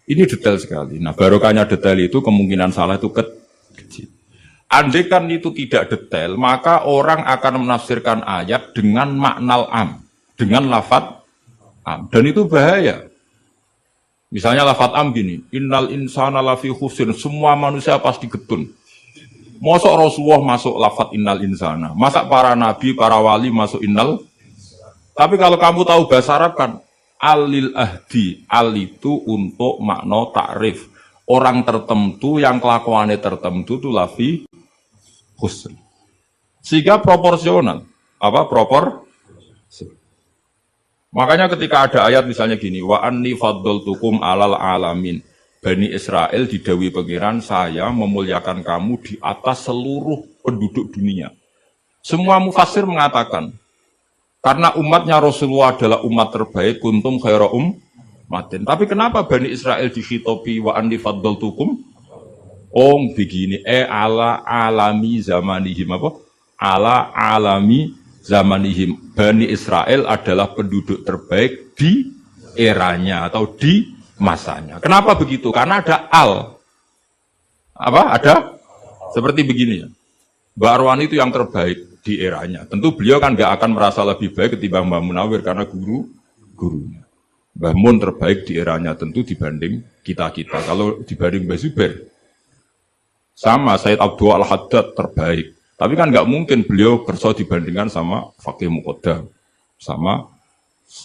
S2: Ini detail sekali. Nah, barokahnya detail itu kemungkinan salah itu kecil. Andai kan itu tidak detail, maka orang akan menafsirkan ayat dengan makna am, dengan lafadz am. Dan itu bahaya. Misalnya lafadz am gini, innal insana lafi khusrin, semua manusia pasti getun. Mosok Rasulullah masuk lafadz innal insana, masa para nabi, para wali masuk innal. Tapi kalau kamu tahu bahasa Arab kan, alil ahdi, al itu untuk makna takrif. Orang tertentu yang kelakuannya tertentu itu lafi khusri. Sehingga proporsional. Apa? Makanya ketika ada ayat misalnya gini, wa anni faddaltukum alal alamin. Bani Israel didawi pangeran, saya memuliakan kamu di atas seluruh penduduk dunia. Semua mufassir mengatakan, karena umatnya Rasulullah adalah umat terbaik, kuntum khaira ummatin. Tapi kenapa Bani Israel dikhitopi wa anni faddaltukum? Begini, ala alami zamanihim apa? Ala alami zamanihim. Bani Israel adalah penduduk terbaik di eranya atau di masanya. Kenapa begitu? Karena ada al. Apa? Ada? Seperti begini ya. Mbak Arwani itu yang terbaik di eranya. Tentu beliau kan gak akan merasa lebih baik ketimbang Mbah Munawir karena gurunya. Mbah Mun terbaik di eranya tentu dibanding kita-kita. Kalau dibanding Mbah Zubair, sama Sayyid Abdul Al-Haddad terbaik. Tapi kan gak mungkin beliau kerso dibandingkan sama Faqih Muqaddam, sama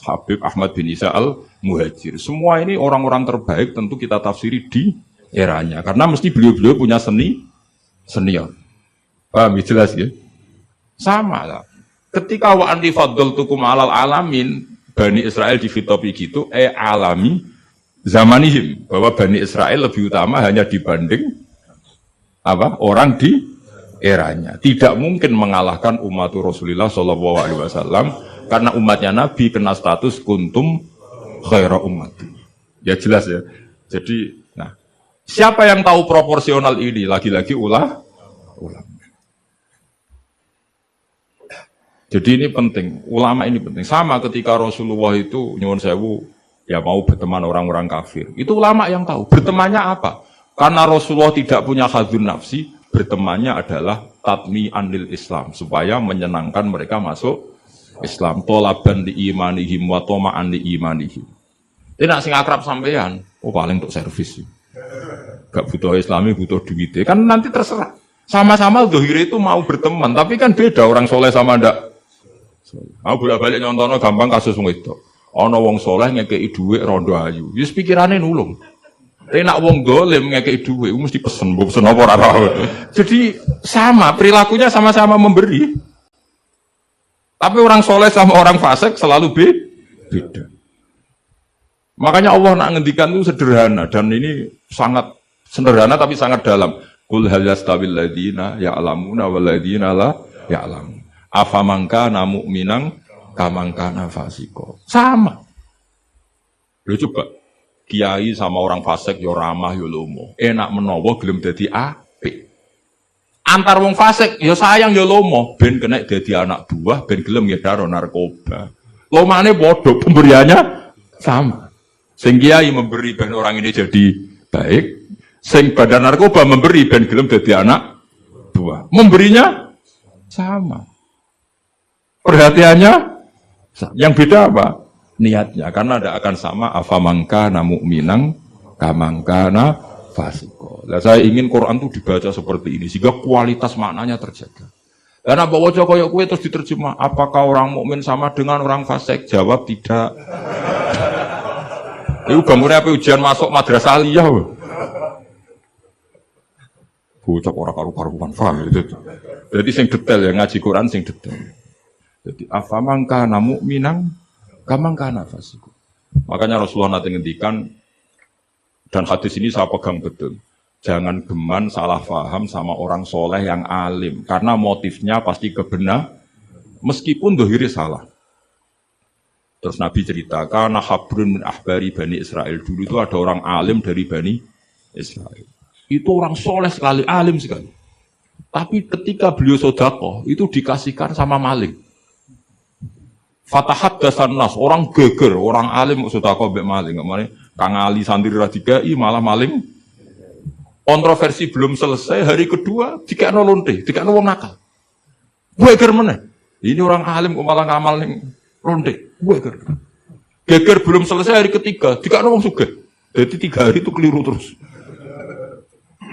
S2: Habib Ahmad bin Isa Al-Muhajir. Semua ini orang-orang terbaik tentu kita tafsiri di eranya. Karena mesti beliau-beliau punya senior. Paham ya, jelas ya? Sama lah. Ketika wa anti faddaltukum alal alamin, Bani Israel difitopi gitu, alami zamanihim, bahwa Bani Israel lebih utama hanya dibanding apa? Orang di eranya. Tidak mungkin mengalahkan umat Rasulullah sallallahu alaihi wasallam karena umatnya Nabi kena status kuntum khaira ummati. Ya jelas ya. Jadi, nah, siapa yang tahu proporsional ini? Lagi-lagi ulama. Jadi ini penting, ulama ini penting. Sama ketika Rasulullah itu nyuwun sewu, ya mau berteman orang-orang kafir. Itu ulama yang tahu. Bertemannya apa? Karena Rasulullah tidak punya hadzun nafsi, bertemannya adalah tatmi anil Islam, supaya menyenangkan mereka masuk Islam. Tolaban di imanihim wa toma'an di imanihim. Ini nak sing akrab sampean, paling untuk servis. Gak butuh Islami, butuh duit. Kan nanti terserah. Sama-sama dohir itu mau berteman, tapi kan beda orang soleh sama ndak. Aku bolak-balik nyontono gampang kasus wong itu. Ana wong soleh ngekeki dhuwit rondo ayu. Wis pikirane nulung. Tapi nak wong dolim ngekeki dhuwit mesti pesen apa ora tahu. Jadi sama, perilakunya sama-sama memberi. Tapi orang soleh sama orang fasik selalu beda. Makanya Allah nak ngendikan itu sederhana dan ini sangat sederhana tapi sangat dalam. Qul hal yastawil ladzina ya'lamuna wal ladzina la ya'lamun. Afamangka namu minang kamangka nafasiko. Sama. Lo coba kiai sama orang fasik yo ramah yo lomo. Enak menowo gelem dadi apik. Antar wong fasik yo sayang yo lomo ben kena dadi anak buah ben gelem ngedaro narkoba. Lomane bodoh, pemberiannya sama. Sing kiai memberi ben orang ini jadi baik, sing badan narkoba memberi ben gelem dadi anak buah. Memberinya sama. Perhatiannya yang beda apa? Niatnya, karena tidak akan sama afamangka namu minang kamangka na fasiko. Nah, saya ingin Quran itu dibaca seperti ini sehingga kualitas maknanya terjaga. Dan apa wajah koyok kue terus diterjemah, apakah orang mukmin sama dengan orang fasik? Jawab tidak. Itu bangunnya apa ujian masuk madrasah aliyah. Bocah orang karu-karuan paham itu. Jadi sing detail ya ngaji Quran sing detail. Jadi afaman kana mukminan kaman kana fasik. Makanya Rasulullah nanti ngendikan dan hadis ini saya pegang betul. Jangan geman salah faham sama orang soleh yang alim. Karena motifnya pasti kebenar. Meskipun dohiri salah. Terus Nabi cerita, karena habrun min ahbari Bani Israel. Dulu itu ada orang alim dari Bani Israel. Itu orang soleh sekali, alim sekali. Tapi ketika beliau sodaqoh, itu dikasihkan sama maling. Fatahat dasan nas, orang geger, orang alim sodaqoh mbek maling. Kemarin Kang Ali santri radikai malah maling. Kontroversi belum selesai, hari kedua dikakno lonte, dikakno wong nakal. Geger meneh. Ini orang alim kok malah ngamal ning lonte. Geger belum selesai hari ketiga, dikakno wong sugih. Jadi 3 hari itu keliru terus.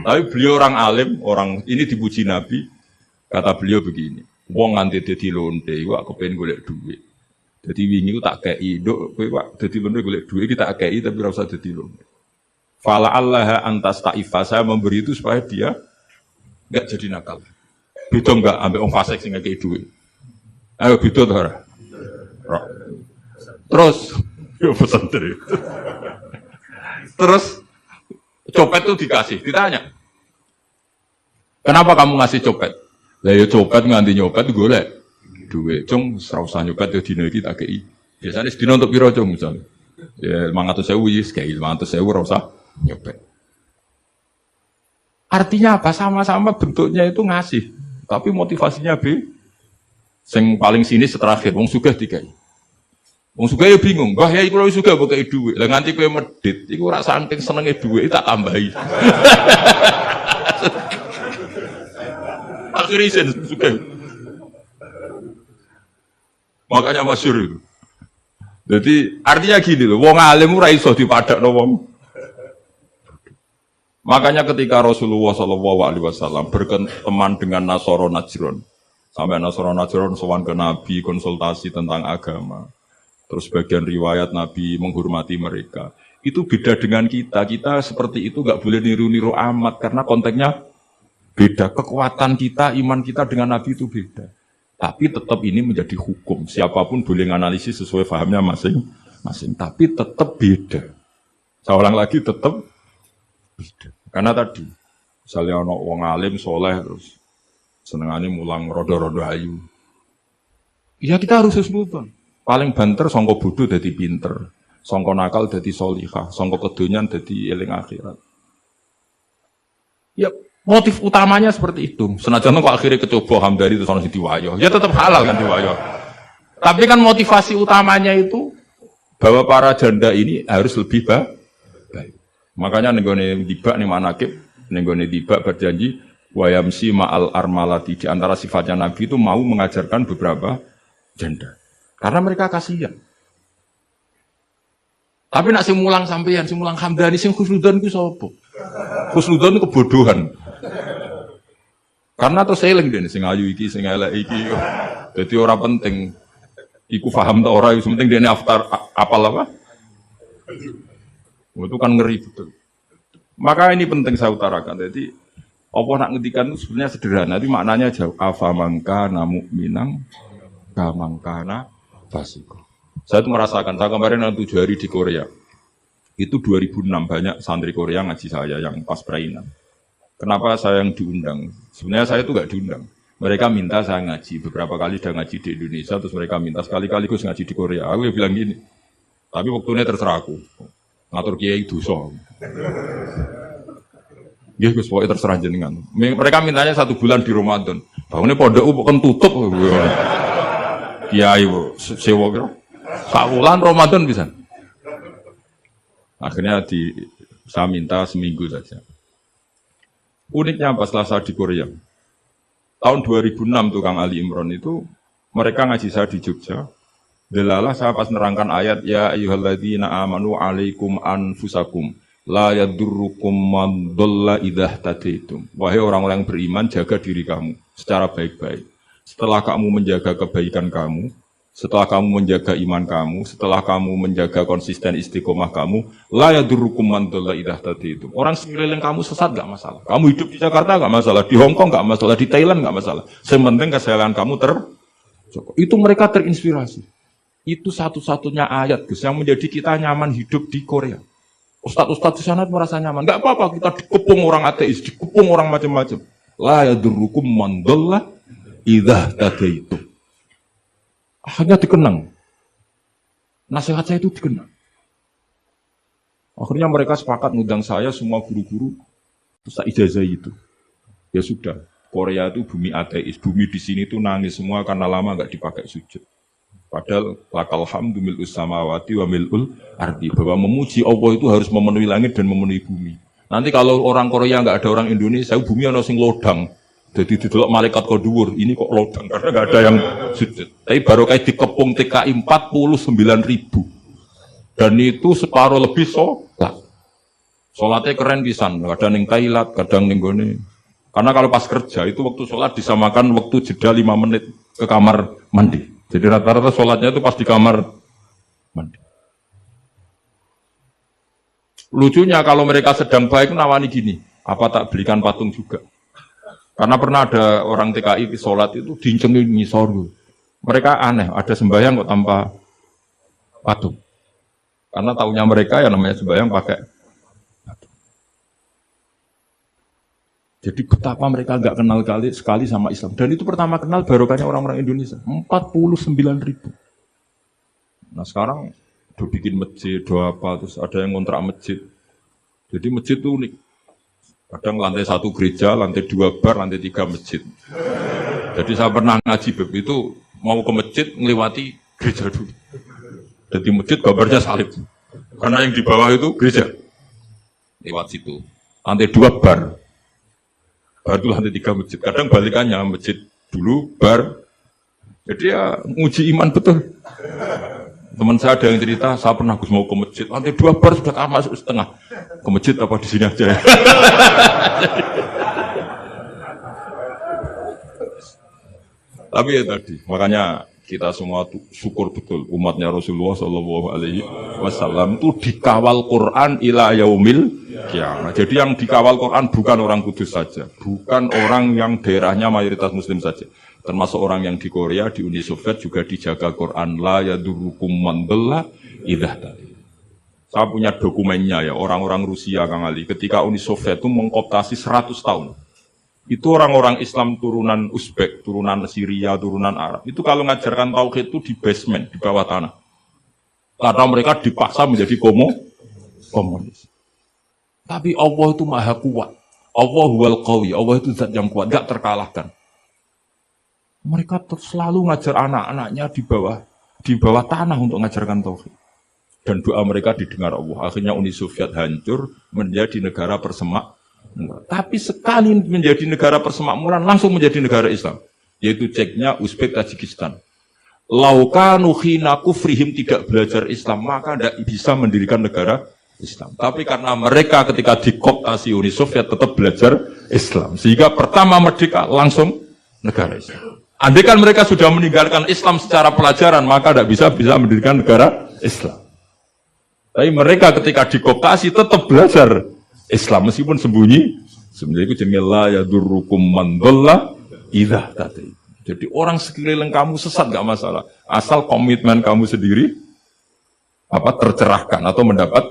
S2: Tapi beliau orang alim, orang ini dipuji Nabi. Kata beliau begini, wong nganti dadi lonte, iku aku pengen golek duit. Jadi wingi ku tak kei, nduk kowe Pak dadi lonte golek duit kita kei tapi ora usah dadi lonte. Fala Allah antas ta'ifa, saya memberi itu supaya dia enggak jadi nakal. Beda enggak ambek wong fasik sing ngekei duit. Ayo beda to ora? Terus yo pesantren. Terus copet itu dikasih, ditanya. Kenapa kamu ngasih copet? Lah ya copet nganti nyopet golek duit. Cung ora usah nyopet yo dino iki tak kei. Biasane sedina untuk piro cung misalnya. Ya 500.000 wis kei 500.000 ora usah nyopet. Artinya apa? Sama-sama bentuknya itu ngasih, tapi motivasinya B. Sing paling sini terakhir, wong sugih dikai. Wong sugih ya bingung, "Mbah ya kula wis sugih mbok kei dhuwit." Lah nganti kowe medhit, iku ora saking senenge dhuwit tak tambahi. Akhirnya isen sugih. Makanya masyhur itu. Jadi artinya gini loh, wong alim ora iso dipadakno wong. Makanya ketika Rasulullah SAW berteman dengan Nasoro Najron, sampai Nasoro Najron sowan ke Nabi konsultasi tentang agama, terus bagian riwayat Nabi menghormati mereka, itu beda dengan kita. Kita seperti itu nggak boleh niru-niru amat karena konteksnya beda. Kekuatan kita, iman kita dengan Nabi itu beda. Tapi tetap ini menjadi hukum. Siapapun boleh menganalisis sesuai pahamnya masing-masing. Tapi tetap beda. Saya ulang lagi, tetap beda. Karena tadi, misalnya ada orang alim, soleh, terus senengannya mulang rodo-rodo ayu. Ya kita harus husnudon. Paling banter, songko bodoh jadi pinter. Songko nakal jadi solihah. Songko kedonyan jadi eling akhirat. Ya motif utamanya seperti itu. Senajan kok akhirnya kecoba Hamdani itu sono diwayo. Ya tetap halal kan diwayo. Tapi kan motivasi utamanya itu bahwa para janda ini harus lebih baik. Makanya nenggone tiba nih manakib, nenggone tiba berjanji wayamsi ma'al armalati, di antara sifatnya Nabi itu mau mengajarkan beberapa janda. Karena mereka kasihan. Tapi nak simulang sampeyan, simulang Hamdani sing khusnudzon ku sapa? Khusnudzon kebodohan. Karena terus eling dene sing ayu iki, sing elek iki. Dadi ora penting iku paham ta ora, yang penting dene apal apa? Itu kan ngeri betul. Maka ini penting saya utarakan. Jadi apa nak ngendikan itu sebenarnya sederhana, tapi maknanya jauh. Afamangka mu'minang kamangkana fasiko. Saya itu merasakan, saya kemarin 7 hari di Korea. Itu 2006 banyak santri Korea ngaji saya yang pas perainan. Kenapa saya yang diundang? Sebenarnya saya itu gak diundang. Mereka minta saya ngaji. Beberapa kali sudah ngaji di Indonesia, terus mereka minta sekali-kali gue ngaji di Korea. Aku bilang gini, tapi waktunya terserah aku. Ngatur kiai dosa. Nggih Gus, pokoke terserah jenengan. Mereka mintanya 1 bulan di Ramadan. Bangunnya pondok bukan tutup. Kiai sewa kira. Sakulan Ramadan bisa. Akhirnya saya minta seminggu saja. Uniknya apa setelah saya di Korea? Tahun 2006 Kang Ali Imron itu mereka ngaji saya di Jogja. Delalah saya pas nerangkan ayat ya ayyuhalladzina amanu alaikum anfusakum La yadurrukum man dhalla idza tadaitum. Wahai orang-orang yang beriman, jaga diri kamu secara baik-baik. Setelah kamu menjaga kebaikan kamu, setelah kamu menjaga iman kamu, setelah kamu menjaga konsisten istiqomah kamu, la yadurrukum man dhalla idza tadaitum. Orang sekeliling kamu sesat enggak masalah. Kamu hidup di Jakarta enggak masalah, di Hong Kong enggak masalah, di Thailand enggak masalah. Sementing kesalahan kamu itu mereka terinspirasi. Itu satu-satunya ayat Gus yang menjadi kita nyaman hidup di Korea. Ustadz-ustadz di sana merasa nyaman. Enggak apa-apa kita dikepung orang ateis, dikepung orang macam-macam. La yadurrukum man dhalla idza tadaitum. Akhirnya dikenang. Nasihat saya itu dikenang. Akhirnya mereka sepakat ngundang saya semua guru-guru terus ijazah itu. Ya sudah, Korea itu bumi ateis, bumi di sini tuh nangis semua karena lama enggak dipakai sujud. Padahal lakal hamdu mil'us samawati wa mil'ul ardi, bahwa memuji Allah itu harus memenuhi langit dan memenuhi bumi. Nanti kalau orang Korea enggak ada orang Indonesia, bumi ana sing lodang. Jadi didelok malaikat kok dhuwur, ini kok lodang karena enggak ada yang sujud. Tapi baru kayak dikepung TKI 49.000. Dan itu separuh lebih sholat. Sholatnya keren pisan, kadang ning Thailand, kadang ning gone. Karena kalau pas kerja itu waktu sholat disamakan waktu jeda 5 menit ke kamar mandi. Jadi rata-rata sholatnya itu pas di kamar mandi. Lucunya kalau mereka sedang baik nawani gini, apa tak belikan patung juga? Karena pernah ada orang TKI sholat itu dincengin ngisor. Mereka aneh, ada sembahyang kok tanpa patung. Karena taunya mereka ya namanya sembahyang pakai patung. Jadi betapa mereka enggak kenal sekali sama Islam. Dan itu pertama kenal barokahnya orang-orang Indonesia. 49.000. Nah sekarang udah bikin masjid, udah apa, terus ada yang ngontrak masjid. Jadi masjid itu unik. Kadang lantai 1 gereja, lantai 2 bar, lantai 3 masjid. Jadi saya pernah ngaji beb itu mau ke masjid ngelewati gereja dulu. Jadi masjid gambarnya salib. Karena yang di bawah itu gereja. Lewat situ. Lantai 2 bar. Baru lantai 3 masjid. Kadang balikannya masjid dulu, bar. Jadi ya nguji iman betul. Teman saya ada yang cerita, saya pernah Gus mau ke masjid. Lantai 2 bar sudah masuk setengah. Ke masjid apa di sini aja ya? Tapi ya tadi, makanya kita semua syukur betul umatnya Rasulullah Shallallahu Alaihi Wasallam itu dikawal Quran ila yaumil kiamat. Jadi yang dikawal Quran bukan orang Kudus saja, bukan orang yang daerahnya mayoritas Muslim saja, termasuk orang yang di Korea, di Uni Soviet juga dijaga Quran. La yadurrukum man dhalla idza tadaitum. Saya punya dokumennya ya, orang-orang Rusia Kang Ali, ketika Uni Soviet itu mengkooptasi 100 tahun. Itu orang-orang Islam turunan Uzbek, turunan Syria, turunan Arab. Itu kalau ngajarkan tauhid itu di basement, di bawah tanah. Karena mereka dipaksa menjadi komunis. Tapi Allah itu maha kuat. Allah huwal qawi, Allah itu zat yang kuat, gak terkalahkan. Mereka selalu ngajar anak-anaknya di bawah tanah untuk ngajarkan tauhid. Dan doa mereka didengar Allah. Akhirnya Uni Soviet hancur menjadi negara persemakmuran. Tapi sekali menjadi negara persemakmuran langsung menjadi negara Islam, yaitu Ceknya Uzbek Tajikistan. Laukanu khina kufrihim tidak belajar Islam maka tidak bisa mendirikan negara Islam. Tapi karena mereka ketika dikooptasi Uni Soviet tetap belajar Islam, sehingga pertama merdeka langsung negara Islam. Andai kan mereka sudah meninggalkan Islam secara pelajaran maka tidak bisa mendirikan negara Islam. Tapi mereka ketika dikooptasi tetap belajar Islam meskipun sembunyi itu jenenge la yadurrukum man dhalla idza tadaitum. Jadi orang sekeliling kamu sesat enggak masalah, asal komitmen kamu sendiri tercerahkan atau mendapat.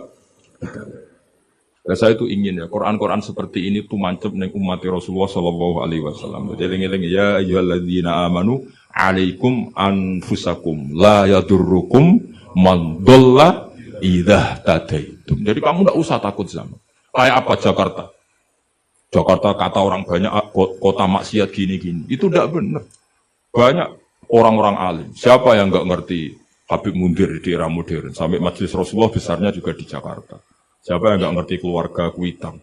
S2: Saya itu ingin ya Quran-Quran seperti ini tuh mancep ning umat Rasulullah sallallahu alaihi wasallam. Jadi eling-eling ya ayyuhalladzina amanu alaikum anfusakum la yadurrukum man dhalla idza tadaitum. Jadi kamu enggak usah takut sama. Kayak apa Jakarta? Jakarta kata orang banyak kota maksiat gini-gini. Itu tidak benar. Banyak orang-orang alim. Siapa yang nggak ngerti Habib Mundir di era modern? Sampai Majelis Rasulullah besarnya juga di Jakarta. Siapa yang nggak ngerti keluarga Kuitang?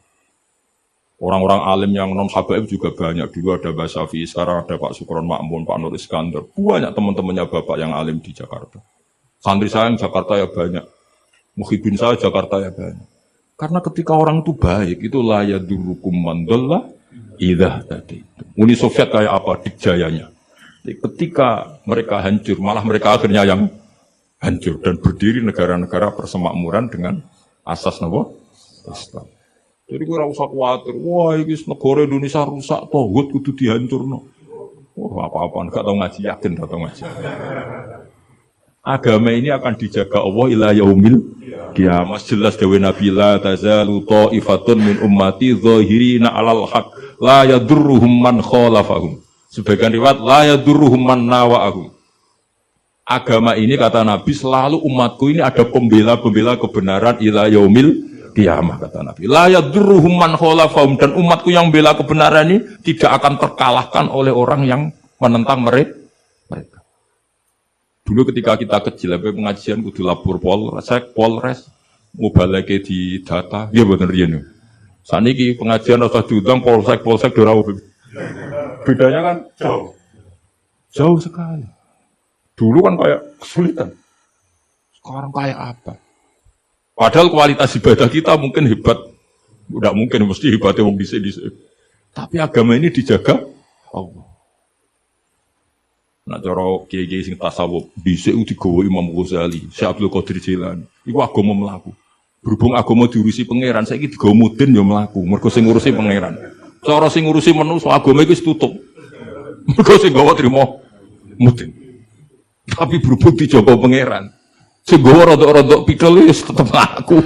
S2: Orang-orang alim yang non Habaib juga banyak. Dulu ada Mbak Syafi'i, sekarang ada Pak Sukron Makmun, Pak Nur Iskandar. Banyak teman-temannya Bapak yang alim di Jakarta. Santri saya yang Jakarta ya banyak. Muhyiddin saya Jakarta ya banyak. Karena ketika orang itu baik, itu la yadurukum man dhalla idza tadaitum. Uni Soviet kayak apa dikjayanya. Ketika mereka hancur, malah mereka akhirnya yang hancur dan berdiri negara-negara persemakmuran dengan asas napa? Islam. Jadi gue ora usah khawatir, wah ini negara Indonesia rusak, togut kudu dihancurno. Wah apa-apa, enggak tahu ngaji, yakin enggak tahu ngaji. Agama ini akan dijaga Allah ila yaumil qiyamah. Jelas dawe Nabi la tazalu ta'ifatun min ummati zahirina 'alal haq la yadurruhum man khalafahum. Sebagian riwayat la yadurruhum man nawa'ahum. Agama ini kata Nabi selalu umatku ini ada pembela-pembela kebenaran ila yaumil qiyamah kata Nabi. La yadurruhum man khalafahum, dan umatku yang bela kebenaran ini tidak akan terkalahkan oleh orang yang menentang mereka. Dulu ketika kita kecil, pengajian kudu lapor Polres, mubalake di data, dia bener riyen. Saniki pengajian rasa diundang polsek dorau. Bedanya kan jauh sekali. Dulu kan kayak kesulitan, sekarang kayak apa? Padahal kualitas ibadah kita mungkin hebat, udah mungkin mesti hebatnya wong dhisik. Tapi agama ini dijaga Allah. Nak cara kiai-kiai sing tasawuf dhisik digawa Imam Ghazali, Syekh Abdul Qadir Jilani. Iku agama mlaku. Berhubung agama diurusi pangeran, saiki digawa mudin ya mlaku. Mergo sing ngurusi pangeran. Cara sing ngurusi manusa agama iki wis tutup. Mergo sing gawa trimo mudin. Tapi berhubung dijaga pangeran, sing gawa rodok-rodok pidol wis tetep mlaku.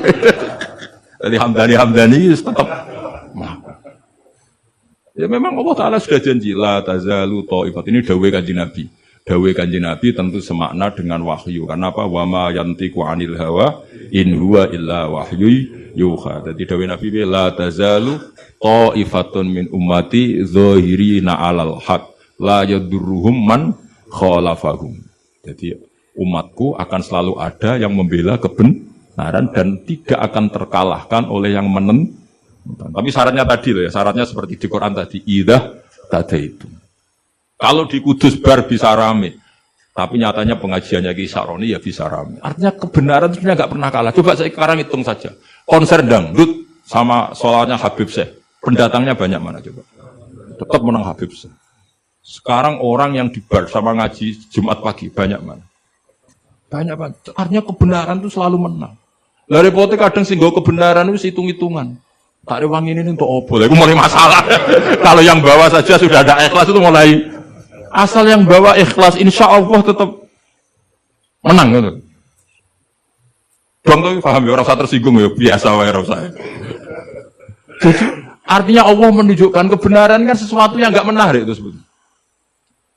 S2: Jadi Hamdani wis tetep mlaku. Ya memang Allah Ta'ala sudah janji la tazalu ta'ifat, ini dawai kanjeng Nabi. Dawai kanjeng Nabi tentu semakna dengan wahyu. Karena apa? Wa ma yantiqu 'anil hawa in huwa illa wahyu yuha. Jadi dawai Nabi la tazalu ta'ifatun min ummati zahirina 'alal haq la yadurruhum man khalafahum. Jadi umatku akan selalu ada yang membela kebenaran dan tidak akan terkalahkan oleh yang menentang. Tapi syaratnya tadi loh ya, syaratnya seperti di Quran tadi, idza tadaitum. Kalau di Kudus bar bisa rame, tapi nyatanya pengajiannya Ki Saroni ya bisa rame. Artinya kebenaran sebenarnya nggak pernah kalah. Coba saya sekarang hitung saja, konser dangdut sama soalnya Habib Syekh, pendatangnya banyak mana coba? Tetap menang Habib Syekh. Sekarang orang yang di bar sama ngaji Jumat pagi banyak mana? Banyak banget. Artinya kebenaran itu selalu menang. Lah repotnya kadang singgo kebenaran itu hitung-hitungan. Tak rewang ini untuk opo, itu mulai masalah. Kalau yang bawa saja sudah ada ikhlas itu mulai. Asal yang bawa ikhlas, insya Allah tetap menang. Gitu. Bang tuh paham ya, orang saya tersinggung ya biasa wae saya. Jadi artinya Allah menunjukkan kebenaran kan sesuatu yang nggak menarik itu sebetulnya.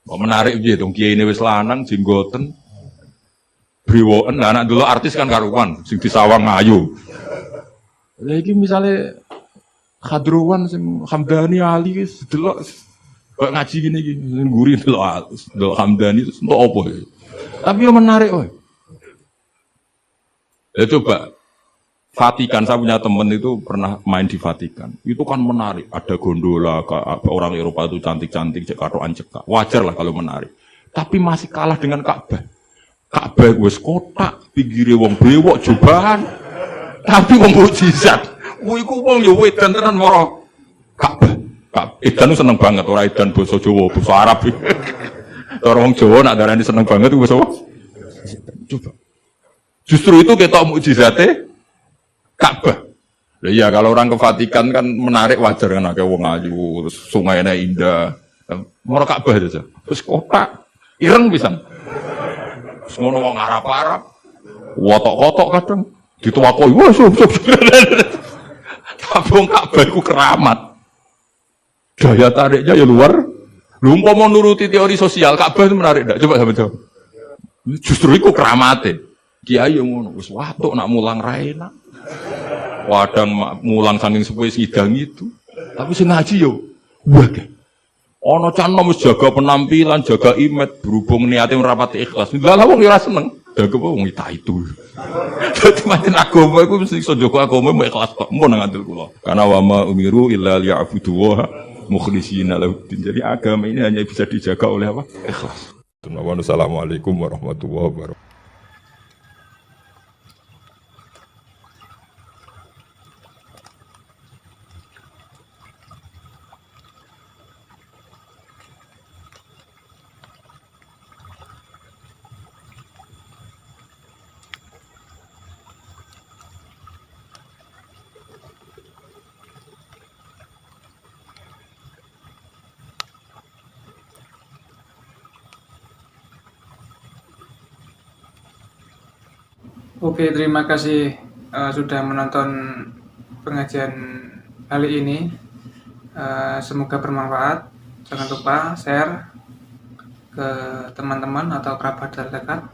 S2: Kok menarik aja dong, kiai ini wis lanang, jenggoten, briwoen, anak dulu artis kan karuan, sing disawang ngayu. Lagi misalnya Khadruwan sing Hamdani Ali wis delok kok ngaji gini nguri delok Hamdani itu untuk apa ya? Tapi yang menarik wae. Ya coba Vatikan, saya punya teman itu pernah main di Vatikan. Itu kan menarik, ada gondola, orang Eropa itu cantik-cantik, katoan cekak. Wajar lah kalau menarik. Tapi masih kalah dengan Ka'bah. Ka'bah wis kotak, pinggire wong brewok jubahan. Tapi wong mukjizat. Iku wong yo edan tenan moro Ka'bah. Edan seneng banget ora edan basa Jawa, basa Arab. Orang Jawa nak darani seneng banget itu basa apa? Coba. Justru itu ketok mukjizate Ka'bah. Lah iya kalau orang ke Vatikan kan menarik wajar kan akeh wong ayu, terus sungainya indah. Moro Ka'bah aja. Terus kotak ireng pisan. Semono wong Arab-Arab. Wotok-wotok kadang dituwakoi. Wah, tapi wong Ka'bah iku keramat. Daya tariknya ya luar. Lu umpama nuruti teori sosial, Ka'bah itu menarik enggak? Coba sampeyan jawab. Justru iku keramate. Kiai yang ngono wis watuk nak mulang ra enak. Wadang mulang saking sepuh sidang itu. Tapi sing ngaji yo wah. Ana can wis jaga penampilan, jaga image, berhubung niate ngrapati ikhlas. Lah wong yo ora seneng. Dagu wong itu. Dadi pancen agama iku mesti iso jaga agama mek ikhlas kok. Mun nang ngandel kula. Karena wa ma umiru illa liya'budu wa mukhlishina lahuddin. Jadi agama ini hanya bisa dijaga oleh apa? Ikhlas. Wassalamualaikum warahmatullahi wabarakatuh.
S1: Oke, terima kasih sudah menonton pengajian kali ini. Semoga bermanfaat. Jangan lupa share ke teman-teman atau kerabat terdekat.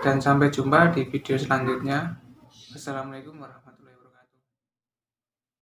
S1: Dan sampai jumpa di video selanjutnya. Assalamualaikum warahmatullahi wabarakatuh.